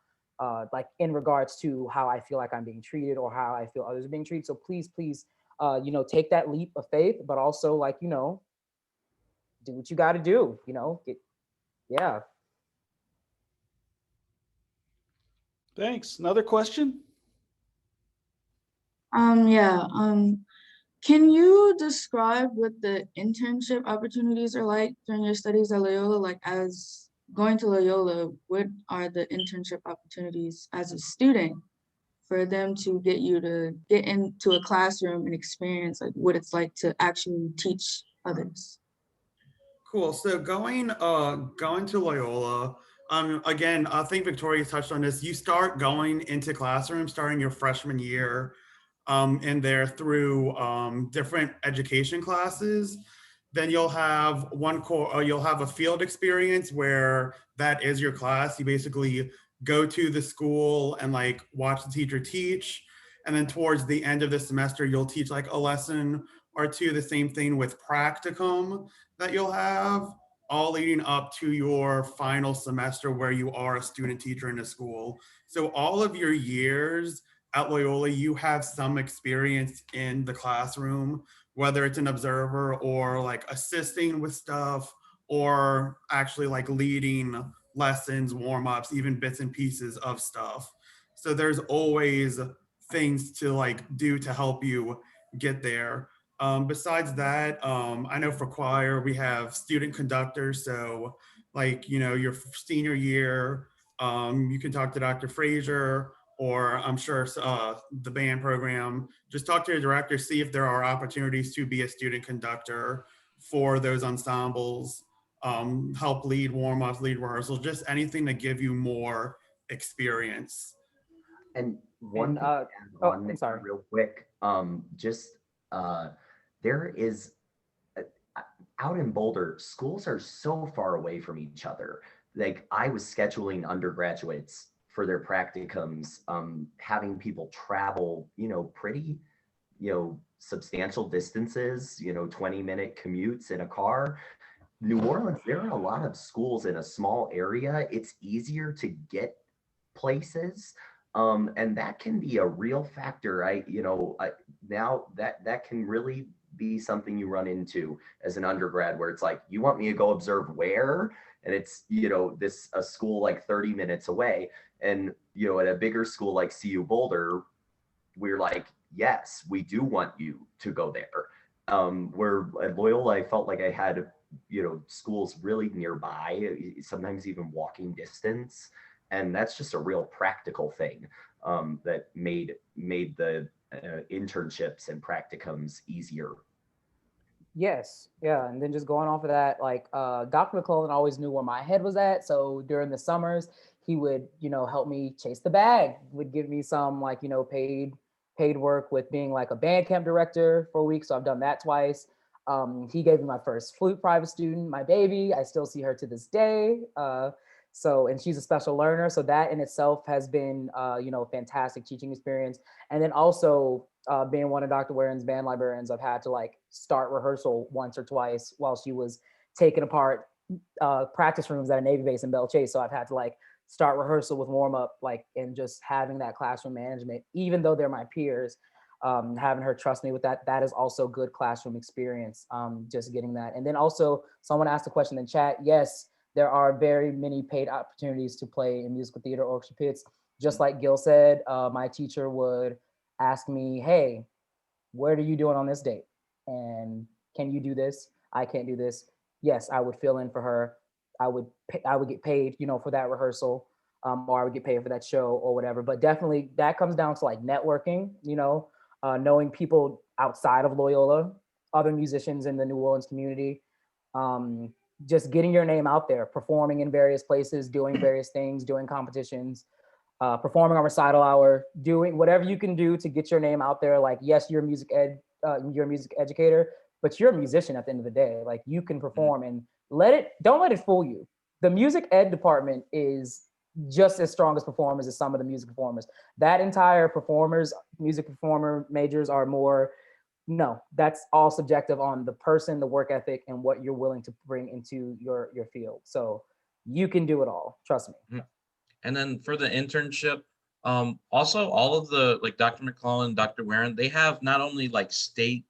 like in regards to how I feel like I'm being treated or how I feel others are being treated. So please, take that leap of faith, but also do what you got to do, yeah. Thanks. Another question? Can you describe what the internship opportunities are like during your studies at Loyola? Like as going to Loyola, what are the internship opportunities as a student for them to get you to get into a classroom and experience like what it's like to actually teach others? Cool. So going to Loyola, again, I think Victoria touched on this. You start going into classrooms starting your freshman year, and there through different education classes. Then you'll have you'll have a field experience where that is your class. You basically go to the school and like watch the teacher teach. And then towards the end of the semester, you'll teach like a lesson or two, the same thing with practicum that you'll have, all leading up to your final semester where you are a student teacher in a school. So all of your years at Loyola, you have some experience in the classroom, whether it's an observer or like assisting with stuff or actually like leading lessons, warm-ups, even bits and pieces of stuff. So there's always things to like do to help you get there. Besides that, I know for choir, we have student conductors. So like, you know, your senior year, you can talk to Dr. Frazier, or I'm sure the band program. Just talk to your director, see if there are opportunities to be a student conductor for those ensembles, help lead warm-ups, lead rehearsals, just anything to give you more experience. And one And thing to add on I'm there sorry. real quick, there is out in Boulder, schools are so far away from each other. Like I was scheduling undergraduates for their practicums, having people travel, you know, pretty, you know, substantial distances, you know, 20-minute commutes in a car. New Orleans, there are a lot of schools in a small area. It's easier to get places. And that can be a real factor. Now that can really be something you run into as an undergrad, where it's like, you want me to go observe where? And it's, you know, a school like 30 minutes away. And, you know, at a bigger school like CU Boulder, we're like, yes, we do want you to go there. Where at Loyola, I felt like I had, you know, schools really nearby, sometimes even walking distance. And that's just a real practical thing that made the internships and practicums easier. Yes, yeah, and then just going off of that, like Dr. McClellan always knew where my head was at. So during the summers, he would, you know, help me chase the bag, would give me some like, you know, paid work with being like a band camp director for a week. So I've done that twice. He gave me my first flute private student, my baby. I still see her to this day. And she's a special learner. So that in itself has been, you know, fantastic teaching experience. And then also being one of Dr. Waring's band librarians, I've had to like start rehearsal once or twice while she was taking apart practice rooms at a Navy base in Belle Chase. So I've had to like start rehearsal with warm up, like, and just having that classroom management, even though they're my peers, having her trust me with that, that is also good classroom experience, just getting that. And then also someone asked a question in chat. Yes, there are very many paid opportunities to play in musical theater orchestra pits. Just like Gil said, my teacher would ask me, hey, what are you doing on this date? And can you do this? I can't do this. Yes, I would fill in for her. I would get paid, you know, for that rehearsal, or I would get paid for that show or whatever. But definitely that comes down to like networking, you know, knowing people outside of Loyola, other musicians in the New Orleans community, just getting your name out there, performing in various places, doing various things, doing competitions, performing on recital hour, doing whatever you can do to get your name out there. Like, yes, you're a music educator, but you're a musician at the end of the day. Like, you can perform, and don't let it fool you. The music ed department is just as strong as performers as some of the music performers. That entire music performer majors are more, no, that's all subjective on the person, the work ethic, and what you're willing to bring into your field. So you can do it all, trust me. And then for the internship, also all of the, like Dr. McClellan, Dr. Warren, they have not only like state,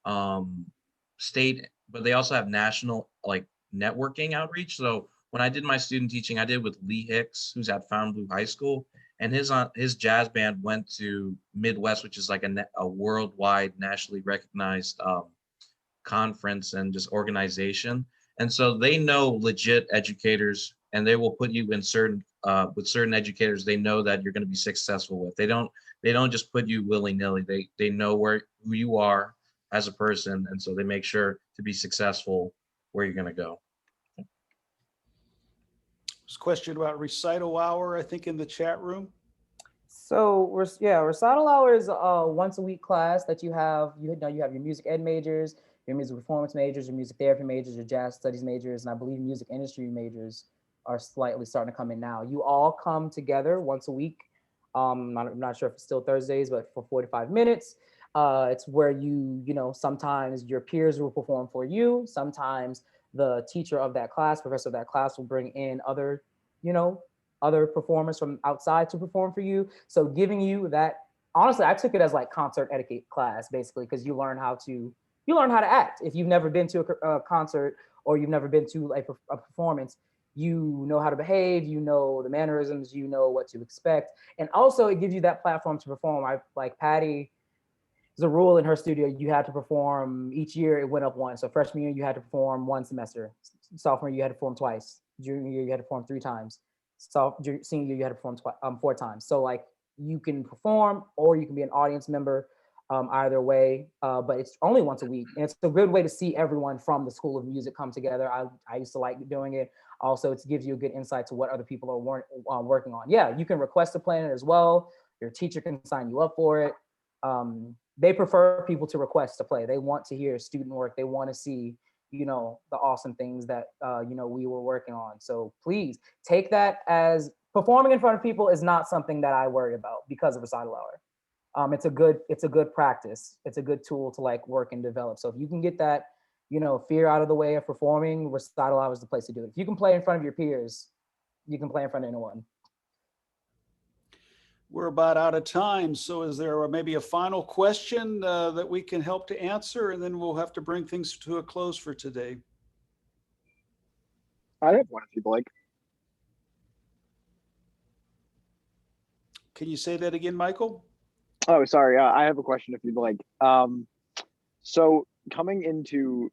but they also have national like networking outreach. So when I did my student teaching, I did with Lee Hicks, who's at Fountainblue High School, and his jazz band went to Midwest, which is like a worldwide, nationally recognized conference and just organization. And so they know legit educators, and they will put you in with certain educators they know that you're going to be successful with. They don't just put you willy-nilly. They know who you are as a person, and so they make sure to be successful where you're going to go. There's a question about recital hour, I think, in the chat room. So recital hour is a once a week class that you have. You have your music ed majors, your music performance majors, your music therapy majors, your jazz studies majors, and I believe music industry majors are slightly starting to come in now. You all come together once a week. I'm not sure if it's still Thursdays, but for 45 minutes. It's where sometimes your peers will perform for you. Sometimes the teacher of that class, professor of that class will bring in other, other performers from outside to perform for you. So giving you that, honestly, I took it as like concert etiquette class, basically, because you learn how to act. If you've never been to a concert or you've never been to like a performance, you know how to behave, you know the mannerisms, you know what to expect. And also it gives you that platform to perform. Like Patty, there's a rule in her studio, you had to perform each year, it went up one. So freshman year, you had to perform one semester. Sophomore year, you had to perform twice. Junior year, you had to perform 3 times. Senior year, you had to perform 4 times. So like you can perform or you can be an audience member, either way, but it's only once a week. And it's a good way to see everyone from the School of Music come together. I used to like doing it. Also, it gives you a good insight to what other people are working on. Yeah, you can request to play in it as well. Your teacher can sign you up for it. They prefer people to request to play. They want to hear student work. They want to see, the awesome things that, we were working on. So please take that as performing in front of people is not something that I worry about because of recital hour. It's a good practice. It's a good tool to like work and develop. So if you can get that, fear out of the way of performing, recital hour is the place to do it. If you can play in front of your peers, you can play in front of anyone. We're about out of time. So is there maybe a final question that we can help to answer? And then we'll have to bring things to a close for today. I have one if you'd like. Can you say that again, Michael? Oh, sorry. I have a question if you'd like. So coming into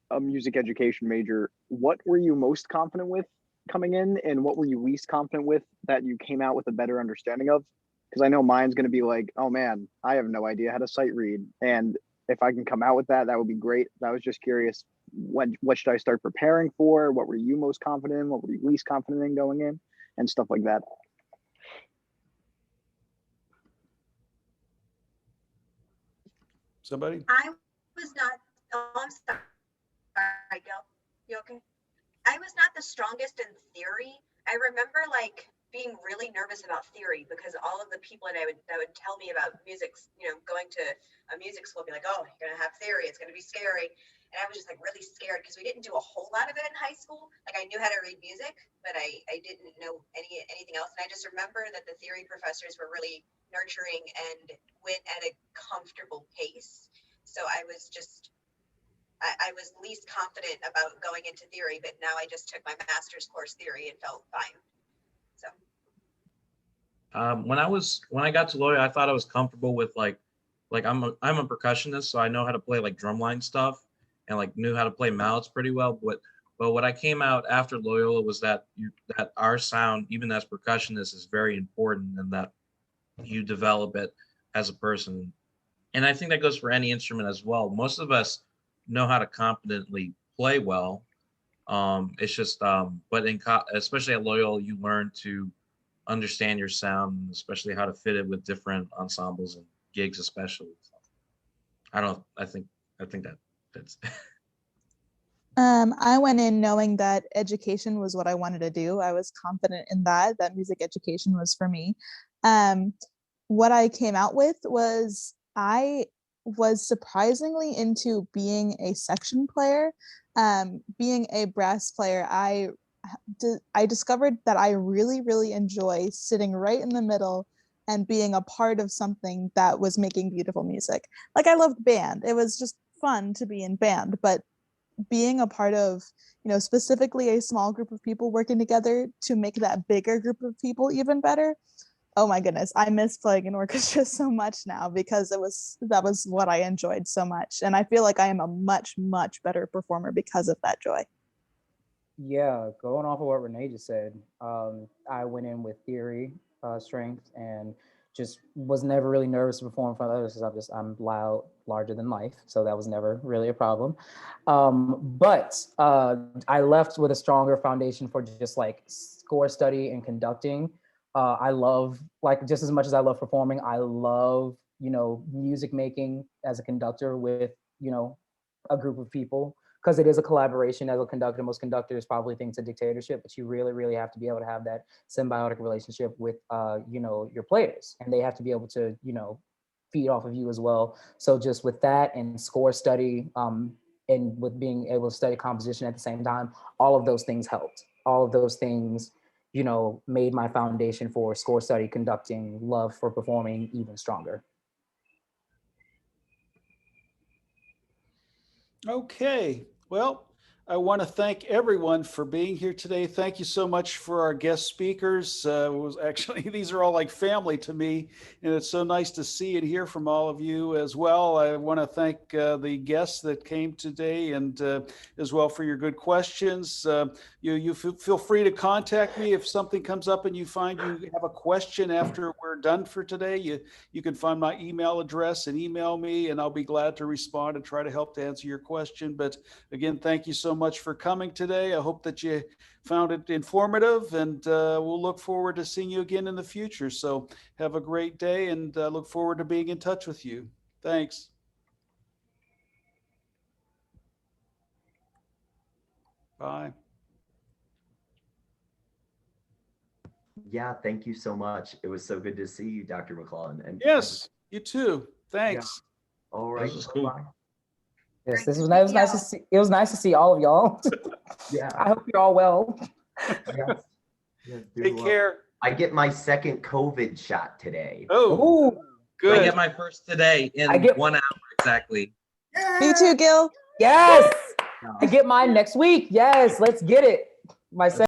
a music education major, what were you most confident with coming in, and what were you least confident with that you came out with a better understanding of? Because I know mine's going to be like, oh man, I have no idea how to sight read, and if I can come out with that, that would be great. I was just curious, what should I start preparing for? What were you most confident in? What were you least confident in going in, and stuff like that? Somebody? I was not, oh, I'm sorry, Gil. You okay? I was not the strongest in theory. I remember like being really nervous about theory because all of the people that would tell me about music, going to a music school, be like, oh, you're gonna have theory, it's gonna be scary. And I was just like really scared because we didn't do a whole lot of it in high school. Like I knew how to read music, but I didn't know anything else. And I just remember that the theory professors were really nurturing and went at a comfortable pace. So I was least confident about going into theory, but now I just took my master's course theory and felt fine. So. When I got to Loyola, I thought I was comfortable with like I'm a percussionist, so I know how to play like drumline stuff and like knew how to play mallets pretty well. But what I came out after Loyola was that our sound, even as percussionists, is very important, and that you develop it as a person. And I think that goes for any instrument as well. Most of us know how to competently play well. It's just, but especially at Loyola, you learn to understand your sound, especially how to fit it with different ensembles and gigs, especially. I think that's. I went in knowing that education was what I wanted to do. I was confident in that music education was for me. What I came out with was I was surprisingly into being a section player, being a brass player. I discovered that I really, really enjoy sitting right in the middle and being a part of something that was making beautiful music. Like I loved band. It was just fun to be in band, but being a part of, specifically a small group of people working together to make that bigger group of people even better. Oh my goodness, I miss playing in orchestra so much now because that was what I enjoyed so much. And I feel like I am a much, much better performer because of that joy. Yeah, going off of what Renee just said, I went in with theory, strength, and just was never really nervous to perform in front of others because I'm loud, larger than life, so that was never really a problem. But I left with a stronger foundation for just like score study and conducting. I love, like, just as much as I love performing, I love, music making as a conductor with, a group of people, because it is a collaboration as a conductor. Most conductors probably think it's a dictatorship, but you really, really have to be able to have that symbiotic relationship with, your players, and they have to be able to, feed off of you as well. So just with that and score study, and with being able to study composition at the same time, all of those things helped. All of those things, made my foundation for score study, conducting, love for performing even stronger. Okay, well, I want to thank everyone for being here today. Thank you so much for our guest speakers. It was actually, these are all like family to me, and it's so nice to see and hear from all of you as well. I want to thank the guests that came today, and as well for your good questions. You feel free to contact me if something comes up and you find you have a question after we're done for today. You can find my email address and email me, and I'll be glad to respond and try to help to answer your question. But again, thank you so much for coming today. I hope that you found it informative, and we'll look forward to seeing you again in the future. So have a great day, and look forward to being in touch with you. Thanks. Bye. Yeah, thank you so much. It was so good to see you, Dr. McClellan. And Yes, you too. Thanks. all right. This is cool. Bye. Yes, this was nice. It was nice to see. It was nice to see all of y'all. Yeah. I hope you're all well. Yes. Yes, do Take well. care. I get my second COVID shot today. Oh, Ooh, good. I get my first today in I get- 1 hour exactly. Me too, Gil. yes. I get mine next week. Yes, let's get it. My second.